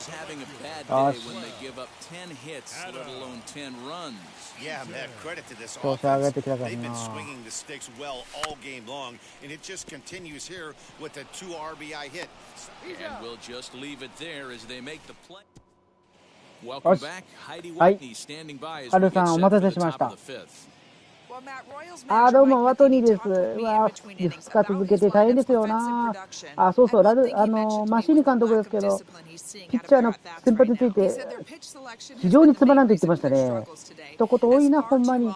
Having a bad day when they give up 10 hits, let alone 10 runs. Yeah, man, credit to this offense. They've been swinging the sticks well all game long, and it just continues here with a 2 RBI hit. And we'll just leave it there as they make the play. Welcome back. Heidi Whitney standing by as we get set for the top of the fifth. あ、どうも、ワトニーです。うわ、2日続けて大変ですよな。あ、そうそう、マシーニ監督ですけど、ピッチャーの先発について、非常につまらんと言ってましたね。一言多いな、ほんまに。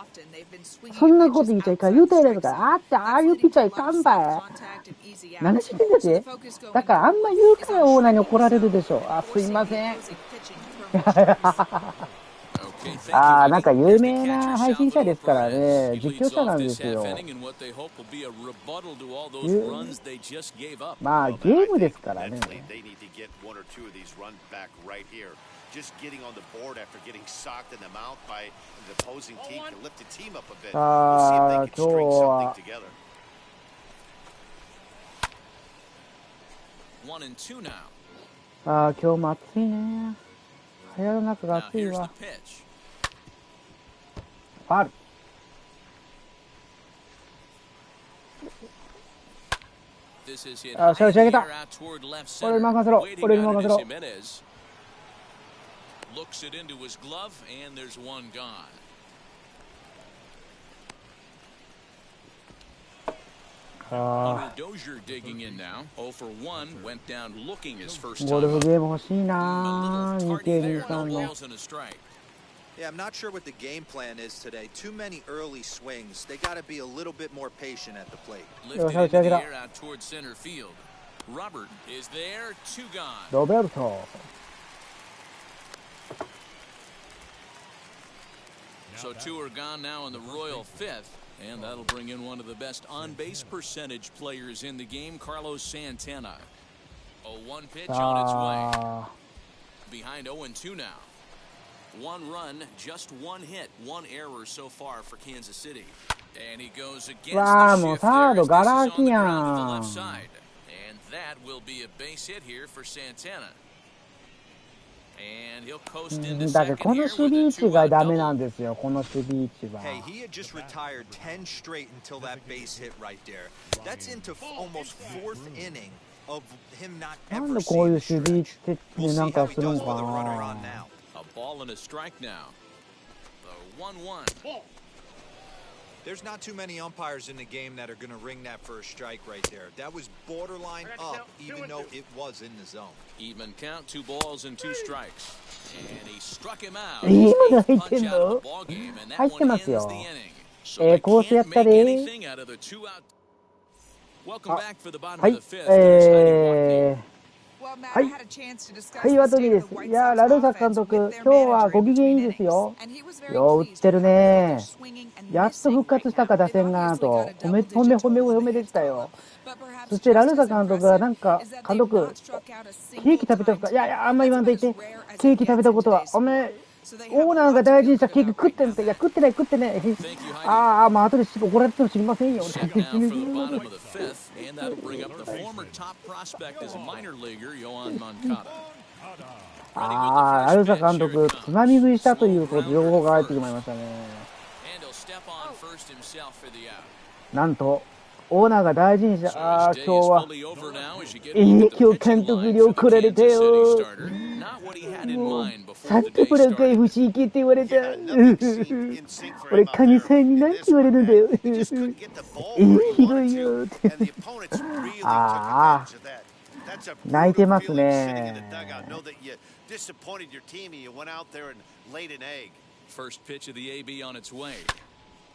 そんなこと言っちゃいかん。言うたやないですから、ああいうピッチャーいかんばい。何してんだって。だから、あんま言うからオーナーに怒られるでしょ。あ、すいません。ああ、なんか有名な配信者ですからね、実況者なんですよ。まあ、ゲームですからね。ああ、今日は。ああ、今日も暑いね。部屋の中が Now 暑い here's わ。 the pitch. ファウル。 This is hit あ、 high 打ち上 in げ the た。 air out toward left 俺に center. 任せろ。 Waiting 俺に on 任 it せ is ろ。 Jimenez. Looks it into his glove, and there's one gone. Hunter Dozier digging in now. 0 for 1 went down looking his first ゴル time フ up. ゲーム欲しい A な little ー。2 tardy 2 there, no 3の。 balls and a strike. Yeah, I'm not sure what the game plan is today. Too many early swings. They got to be a little bit more patient at the plate. Lifted into the air out toward center field. Robert is there, 2 gone. ロベルト。 So 2 are gone now in the Royal 5th, and that'll bring in one of the best on-base percentage players in the game, Carlos Santana. 0-1 pitch on its way. Behind 0-2 now. 1 run, just 1 hit, 1 error so far for Kansas City. And he goes against the shift there as this is on the ground to the left side. And that will be a base hit here for Santana. And he'll coast into だけど second この here 守備位 with a 置が 2-out ダメな double. んですよ。この守備位置は。 Hey, he had just retired 10 straight until that base hit right there. That's into almost 4th inning of him not な ever んでこういう seeing 守備位 the 置 stretch. って We'll なん see か how he する does の with か a runner な。 on now. A ball and a strike now. The 1-1. There's not too many umpires in the game that are going to ring that first strike right there. That was borderline up, even though it was in the zone. Even count, 2 balls and 2 strikes. And he struck him out. 今 His 入 eighth ってん punch out of の the ball game, and 入 that って one ま ends す the よ。 inning. So they コースや can't った make り。 anything out of the 2-out. Welcome あ、 back for the bottom は of い。 the 5th. Here's Heidi Watney. はい。はい、ワトニーです。いやー、ラルサ監督、今日はご機嫌いいですよ。よう打ってるね。やっと復活したか、打線が、と。褒めでしたよ。そして、ラルサ監督が、なんか、監督、ケーキ食べたことか、いやいや、あんま言わんといて。ケーキ食べたことは、おめえ、オーナーが大事にしたケーキ食ってんって、いや、食ってない。ああ、まあ、後で怒られても知りませんよ。 Check now for the bottom of the 5th, and that'll bring up the former top prospect as a minor leaguer, Yohan Moncada. ああ、ラルサ監督、つまみ食いしたという情報が入ってしまいましたね。And he'll step on first himself for the out. なんと、オーナーが大事にした、ああ、 So 今 his 日 day は is fully over now as you get a look at the 今日 pitching 監督 line に for the 怒られた Kansas よ。 City starter. Not what he had in mind さ before っ the き day プロか started. FC 行けって言われた。 Yeah, nothing seemed in sync for 俺、 him out カニ there さんに in 何て this 言われ one, るんだよ。 man. He just couldn't get the ball where he ひど wanted いよ to, って and the opponents really took あ advantage of that. That's a 泣いて brutal ます feeling sitting in the ね。 dugout. Know that you disappointed your team and you went out there and laid an egg. First pitch of the AB on its way.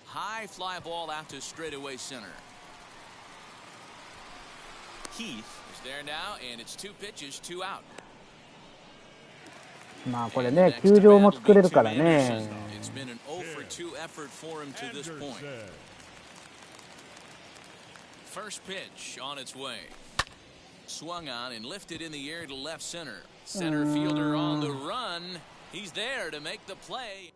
High fly ball out to straightaway center. Heath is there now, and it's 2 pitches, 2 out. まあこれね、球場も作れるからね。 It's been an 0 for 2 effort for him to this point. First pitch on its way. Swung on and lifted in the air to left center. Center fielder on the run. He's there to make the play.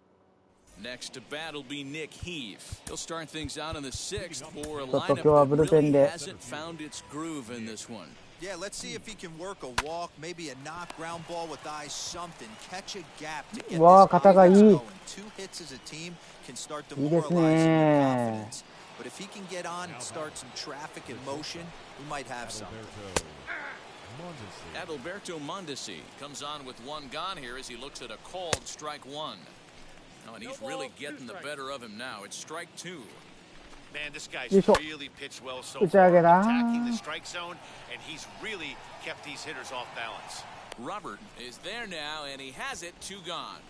Next to bat will be Nick Heath. He'll start things out in the 6th for a lineup that really hasn't found its groove in this one. Yeah, let's see if he can work a walk, maybe a knock, ground ball with eyes, something. Catch a gap to get this offense going. 2 hits as a team can start demoralizing your confidence. But if he can get on and start some traffic in motion, we might have something. Adalberto Mondesi comes on with 1 gone here as he looks at a called strike 1. Oh, and he's really getting the better of him now. It's strike 2. Man, this guy's よいしょ。 really pitched well so 打ち上げ far, だ。 attacking the strike zone, and he's really kept these hitters off balance. Robert is there now, and he has it, 2 gone.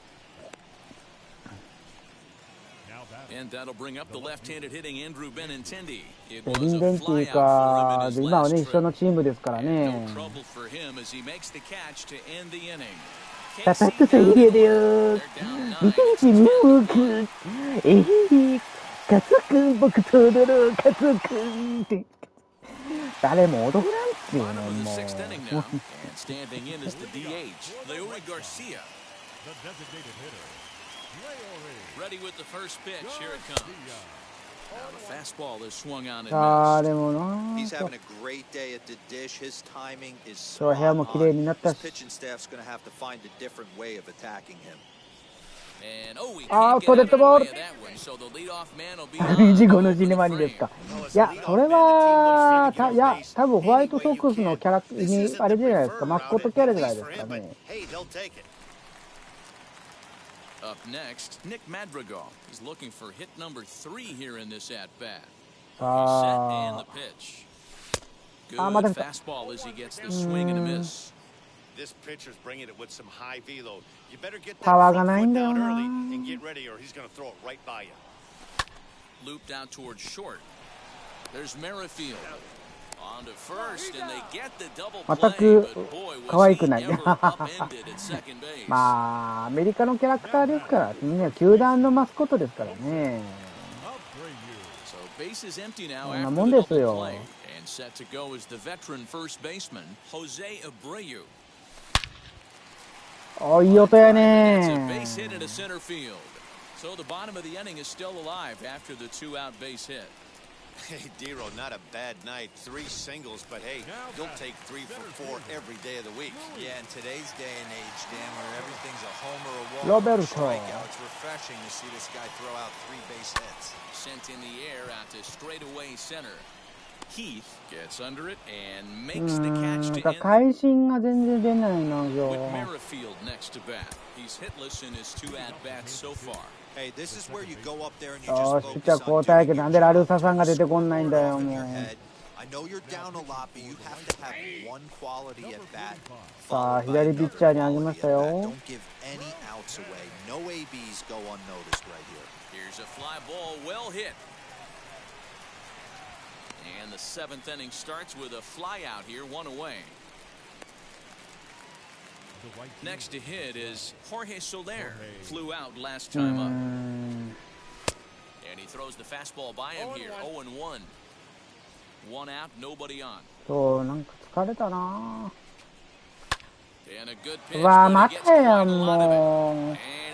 And that'll bring up the left-handed hitting Andrew Benintendi. It ベ was リン a デンティ flyout か、 for him in his 今はね、 last 一緒の trip. チームですから No ね。 trouble for him as he makes the catch to end the inning. 叩くと入れるよ。リピーチミューク。カツオ君、僕と踊ろう、カツオ君って。誰も踊らんっていう Bottom の of the も 6th inning now, and standing in is the DH, Leori Garcia. The designated hitter, Leori. Ready with the first pitch. Here it comes. Now the ああ、でもなー。そう、部屋も綺麗になったし。ああ、ストレートボール。25のシネマにですか。いや、それは、いや、多分ホワイトソックスのキャラ、あれじゃないですか、マスコットキャラじゃないですかね。Up next, Nick Madrigal. He's looking for hit number 3 here in this at bat. Set and the pitch. Good fastball as he gets the swing and a miss. This pitcher's bringing it with some high velo. You better get that front foot down early and get ready, or he's going to throw it right by you. Looped out towards short. There's Merrifield. On to first, and they get the double play, but boy, was he ever upended at second base. まあ、アメリカのキャラクターですから、みんな球団のマスコットですからね。So base is empty now こんな after もん the です double よ。 play, and set to go is the veteran first baseman, Jose Abreu. お、いい音や That's a ね。 base hit into center field. So the bottom of the inning is still alive after the 2-out base hit. Hey, Dero, not a bad night. 3 singles, but hey, you'll take 3 for 4 every day of the week. Yeah, in today's day and age, Dan, where everything's a homer or walk or a strikeout, it's refreshing to see this guy throw out 3 base hits. Sent in the air out to straightaway center. Heath gets under it and makes the catch to end. 会心が全然出ないな、With 今日。 Merrifield next to bat. He's hitless in his 2 at-bats so far. Hey, this is where you go up there and you よ just し、ピッチャー focus 交 on 代 doing けど、 your なんでラルー job. サさんが出てこんないんだよ、 Up も in う。 your head. I know you're down a lot, but you have to have one quality at bat. さあ、左ピッチャーに上げましたよ。 Don't give any outs away. No ABs go unnoticed right here. Here's a fly ball, well hit. And the 7th inning starts with a fly out here, 1 away. Next to hit is Jorge Soler. Flew out last time up. And he throws the fastball by him here, 0-1. 1 out, nobody on. そう、なんか疲れたな。 And a good pitch, うわ、 but ま he gets たや quite ん、 a lot of it. もう。 And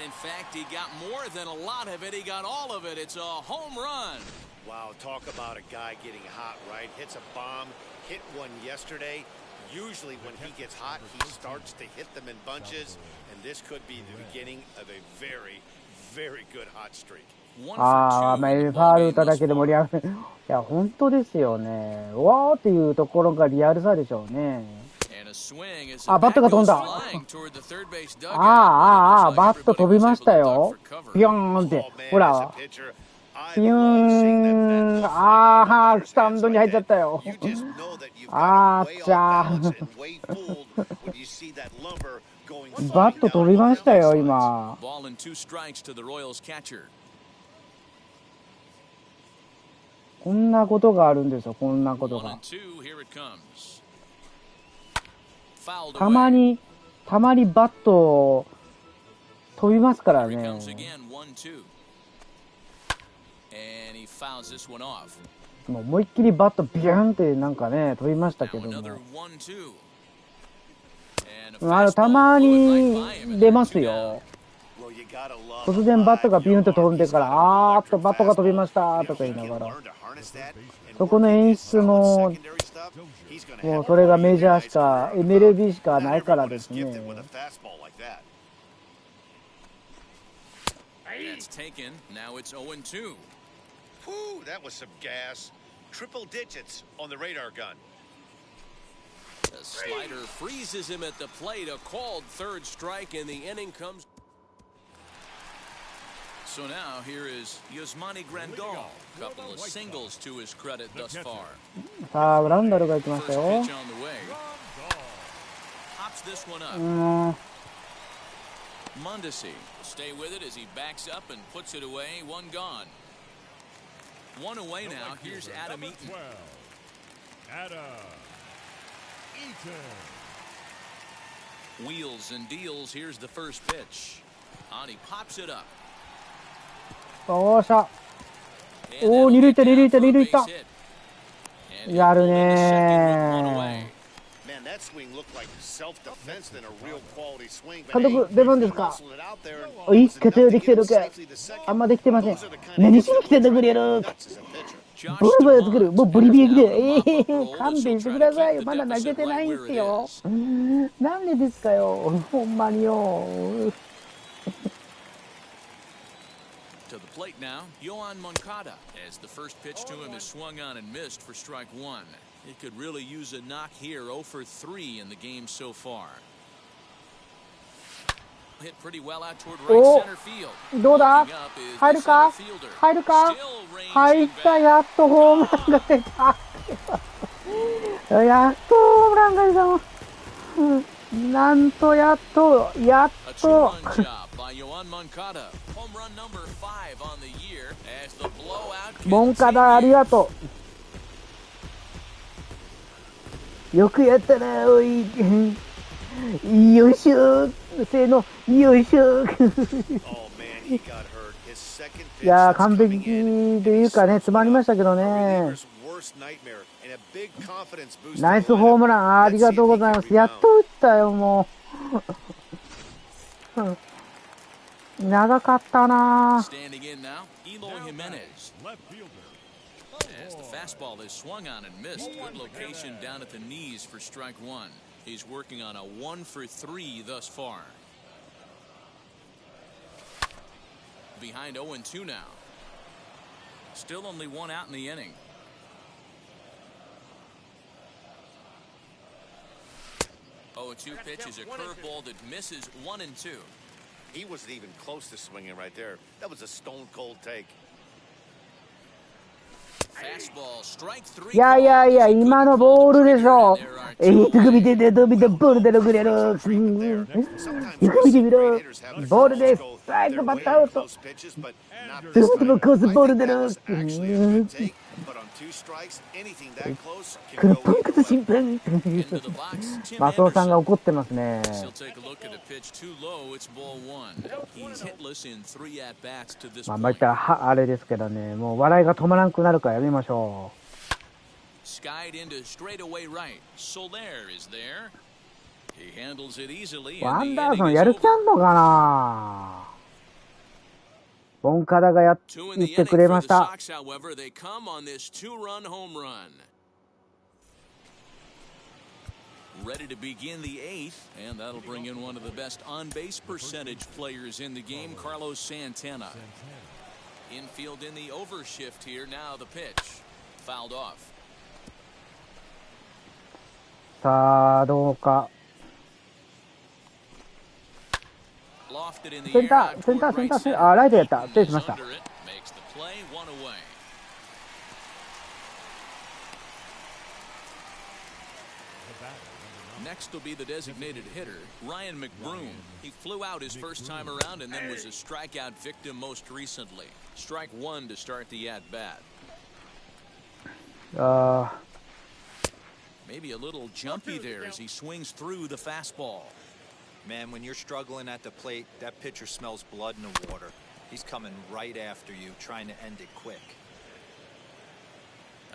in fact, he got more than a lot of it. He got all of it. It's a home run. Wow, talk about a guy getting hot, right? Hits a bomb, hit one yesterday. Usually when he gets hot, he starts to hit them in bunches, and this could be the beginning of a very, very good hot streak. ああ、まあ、ファール打っただけで盛り上がる。いや、本当ですよね。うわーっていうところがリアルさでしょうね。あ、バットが飛んだ。バット飛びましたよ。ビヨーンって。ほら。ピューン。スタンドに入っちゃったよ。あーちゃー。バット飛びましたよ、今。こんなことがあるんですよ、こんなことが。たまにバット飛びますからね。もう思いっきりバットビューンってなんかね、飛びましたけども。たまに出ますよ。突然バットがビューンと飛んでから、バットが飛びましたとか言いながら。そこの演出も、もうそれがメジャーしか、MLB しかないからですね。That was some gas. Triple digits on the radar gun. The slider freezes him at the plate. A called third strike, and the inning comes. So now here is Yasmani Grandal. Couple of singles to his credit thus far. さあ、ランダルが行きましたよ。Pops this one up. Mondesi stay with it as he backs up and puts it away. 1 gone. 1 away now. Here's Adam Eaton. Adam Eaton. Wheels and deals. Here's the first pitch. And he pops it up. よっしゃ。おー、二塁行った。やるねー。監督、出番ですか。決定できてるけ。あんまできてません。何しに来てんだ、グリエル。ブルブル作る。もうブリビリで。勘弁してくださいよ。まだ投げてないんすよ。なんでですかよ。ほんまによ。To the plate now, Yoan Moncada, as the first pitch to him is swung on and missed for strike one. He could really use a knock here, 0 for 3 in the game so far. Hit pretty well out toward right center field. どうだ入るか入るか入った。やっとホームランが出た。やっとホームランが出た。なんとやっと。モンカダありがとう。よくやったな、おい。よいしょ。せーの、よいしょ。いやー、完璧でいうかね、詰まりましたけどね。ナイスホームラン、ありがとうございます。やっと打ったよ、もう。長かったなー。As the fastball is swung on and missed, good location down at the knees for strike one. He's working on a 1 for 3 thus far. Behind 0-2 now. Still only one out in the inning. 0-2 pitch is a curveball that misses 1-2. He wasn't even close to swinging right there. That was a stone cold take. いやいやいや、今のボールでしょ。よく見てて、ボールで6レロ。よく見てみろ。ボールです。最後バッターアウト。どうしてもコースボールでろ。黒ポンコツ審判。マスオさんが怒ってますね。まあ、言ったらあれですけどね、もう笑いが止まらなくなるからやめましょう。ワンダーソンやる気あんのかな。ボンカダが言ってくれました。Ready to begin the eighth, and that'll bring in one of the best on-base percentage players in the game, Carlos Santana. Infield in the overshift here. Now the pitch. Fouled off. さあ、どうか。センター。あ、ライトやった。失礼しました。Next will be the designated hitter, Ryan McBroom. He flew out his first time around and then was a strikeout victim most recently. Strike one to start the at-bat. Maybe a little jumpy there as he swings through the fastball. Man, when you're struggling at the plate, that pitcher smells blood in the water. He's coming right after you, trying to end it quick.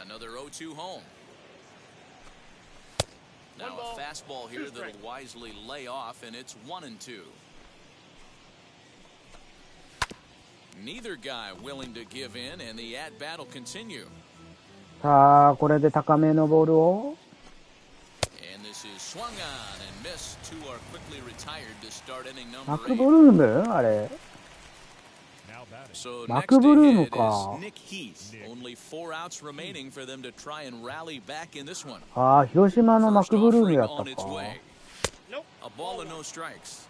Another 0-2 home. Now a fastball here that'll wisely lay off, and it's 1-2. Neither guy willing to give in, and the at-bat will continue. さあ、これで高めのボールを。And this is swung on and missed. Two are quickly retired to start inning number マクブルームあれ。So マクブルームか。Only 4 outs remaining for them to try and rally back in this one. ああ、広島のマクブルームやったか。A ball and no strikes.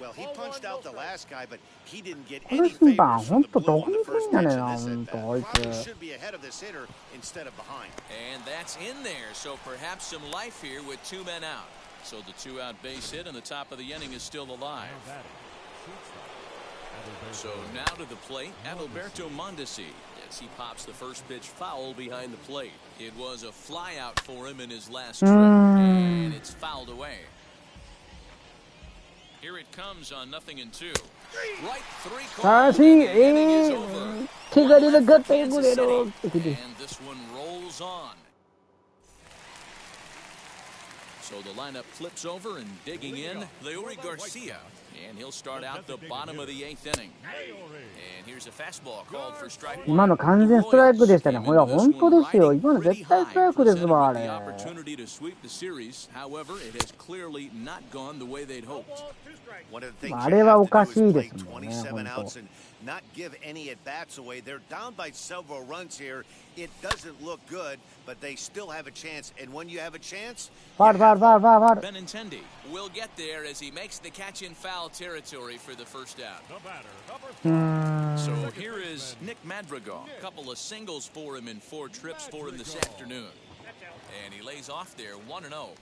Well, he punched out the last guy, but he didn't get この any 審判 favors ほん from the とど blow こ on に the 来る first んや pitch ねん of な、 this ほん at と bat. あい Probably つ。 should be ahead of this hitter instead of behind. And that's in there, so perhaps some life here with 2 men out. So the 2-out base hit and the top of the inning is still alive. So now to the plate, Adalberto Mondesi, as he pops the first pitch foul behind the plate. It was a flyout for him in his last trip, and it's fouled away. Here it comes on 0-2. Right 3 quarters. The inning is over. And this one rolls on. So the lineup flips over and digging in, Leury Garcia. And he'll start out the bottom of the 8th inning. And here's a fastball called for strike 今 one. の完全ストライクでしたね。ほら、本当ですよ。今の絶対ストライクですわ、あれ。 Opportunity to sweep the series. However, it has clearly not gone the way they'd hoped. あれはおかしいですもんね、本当。 Not give any at bats away. They're down by several runs here. It doesn't look good, but they still have a chance. And when you have a chance, Benintendi will get there as he makes the catch in foul territory for the first out. So here is Nick Madrigal. A couple of singles for him in 4 trips for him this afternoon. And he lays off there 1-0.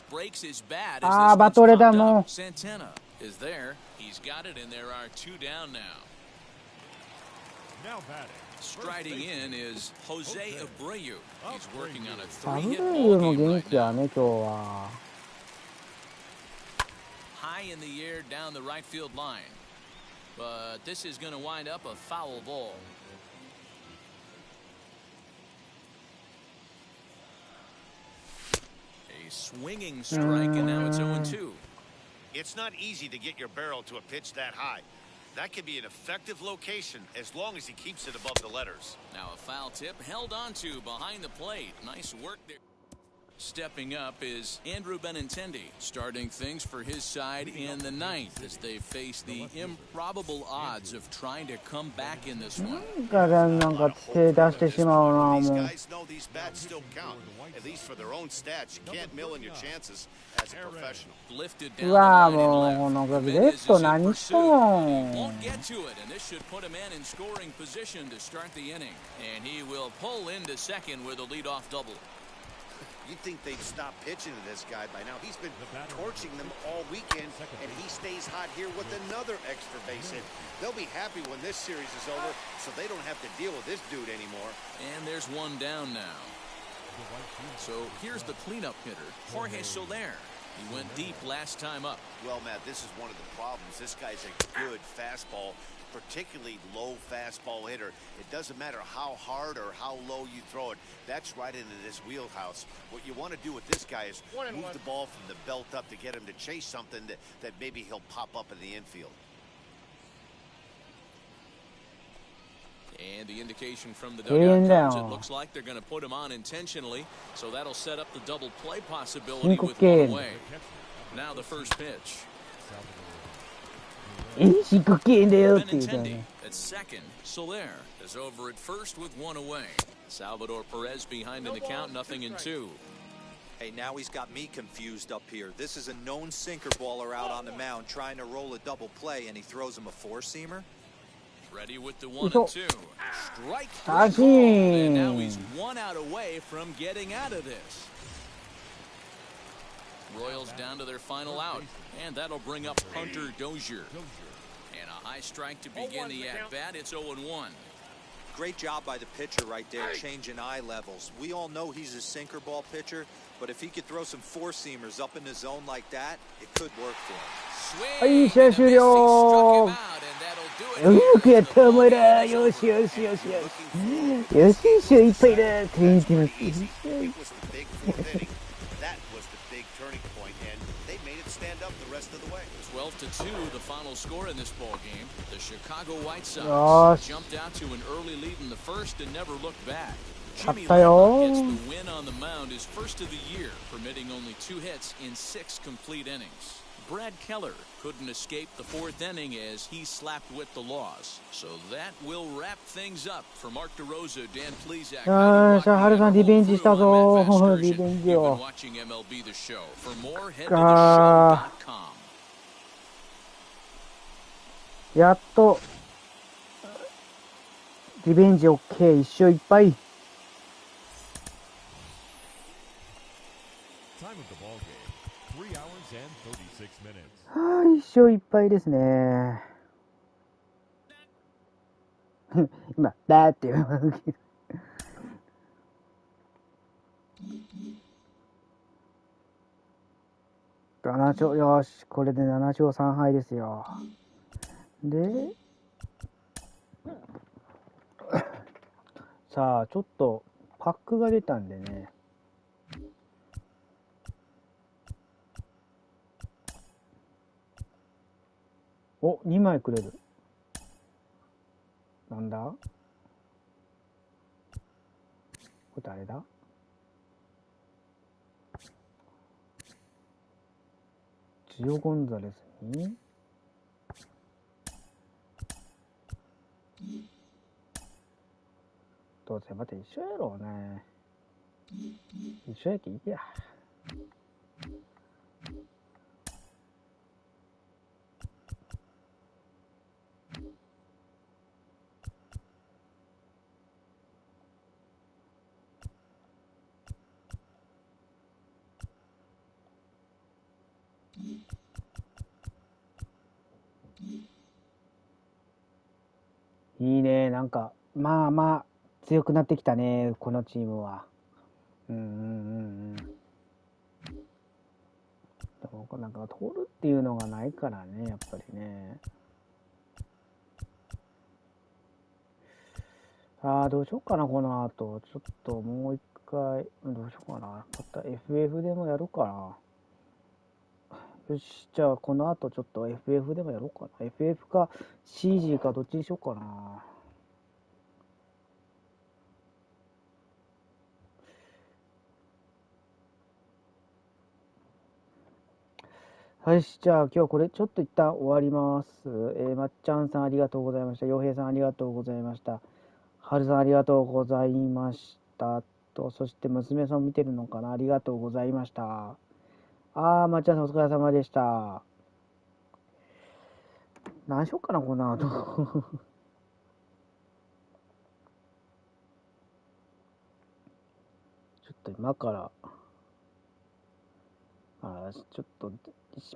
Breaks his bat as this one's popped up. Santana is there. He's got it, and there are 2 down now. Now batting. Striding in is Jose Abreu. He's working on a アブ 3-hit レイ ball も game 元 right 気や now. ね、今日は。 High in the air down the right field line. But this is going to wind up a foul ball. A swinging strike, and now it's 0-2. it's not easy to get your barrel to a pitch that high. That could be an effective location as long as he keeps it above the letters. Now a foul tip held onto behind the plate. Nice work there. Stepping up is Andrew Benintendi, starting things for his side in the 9th as they face the improbable odds of trying to come back in this one. なんか手出してしまうな、もう。 These guys know these bats still count, at least for their own stats. You can't mill in your chances as a professional. Lifted う down わ the ぁ、 line もう、 and こ left. のレ Mendez フ is ト in 何し pursuit. とん Won't get to it, and this should put a man in scoring position to start the inning. And he will pull into second with a leadoff double. You'd think they'd stop pitching to this guy by now. He's been torching them all weekend, and he stays hot here with another extra base hit. They'll be happy when this series is over, so they don't have to deal with this dude anymore. And there's 1 down now. So here's the cleanup hitter, Jorge Soler. He went deep last time up. Well, Matt, this is one of the problems. This guy's a good fastball, particularly low fastball hitter. It doesn't matter how hard or how low you throw it. That's right into this wheelhouse. What you want to do with this guy is move the ball from the belt up to get him to chase something that maybe he'll pop up in the infield. And the indication from the dugout comes, down. it looks like they're going to put him on intentionally, so that'll set up the double play possibility with 申 1 away. Now the first pitch. 申告敬だよって言うた Benintendi ね。 at second. Soler is over at first with 1 away. Salvador Perez behind in the count, 0-2. Hey, now he's got me confused up here. This is a known sinker baller out on the mound trying to roll a double play, and he throws him a 4-seamer. Ready with the 1-2. Strike 3 Aquí. called, and now he's 1 out away from getting out of this. Royals down to their final out, and that'll bring up Hunter Dozier. And a high strike to begin the at-bat. It's 0-1. Great job by the pitcher right there, changing eye levels. We all know he's a sinker ball pitcher, but if he could throw some 4-seamers up in the zone like that, it could work for him. はい、試合終了。よくやった、お前ら。よしよしよしよし。よし、一勝いっぱいだ。って言ってます。 It was the big 4th inning. That was the big turning point, and they made it stand up the rest of the way. 12-2, the final score in this ball game. The Chicago White Sox Gosh. jumped out to an early lead in the first and never looked back. 勝 Jimmy ったよ。 Lambert gets the win on the mound, his first of the year, permitting only 2 hits in 6 complete innings. Brad Keller couldn't escape the 4th inning as he slapped with the loss. So that will wrap things up for Mark DeRosa, Dan Plesac. よーし、ハルさんリベンジしたぞ。リベンジ You've を been。watching MLB The Show. For more, head to Ah. theshow.com. やっとリベンジ OK。一勝いっぱい。 Time of the ball game, 3 hours and 36 minutes. はあ、一勝いっぱいですね。今、だーって言う。7勝、よし、これで7勝3敗ですよ。で、さあ、ちょっと、パパックが出たんでね。お、2枚くれる。なんだ？これ誰だ？ジオ・ゴンザレスにどうせまた一緒やろうね。一緒やけいけや。いいね、なんかまあまあ強くなってきたね、このチームは。でもなんか取るっていうのがないからね、やっぱりね。どうしようかな、この後。ちょっともう一回、どうしようかな。また FF でもやるかな。よし、じゃあこの後ちょっと FF でもやろうかな。FF か CG かどっちにしようかな。はいし、じゃあ今日はこれちょっと一旦終わります。まっちゃんさんありがとうございました。洋平さんありがとうございました。はるさんありがとうございました。そして娘さん見てるのかな、ありがとうございました。まっちゃんさんお疲れ様でした。何しようかな、この後。ちょっと今から、ちょっと、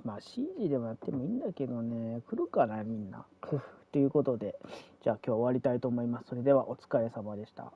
まあ CG でもやってもいいんだけどね、来るかな、みんな。ということで、じゃあ今日終わりたいと思います。それではお疲れ様でした。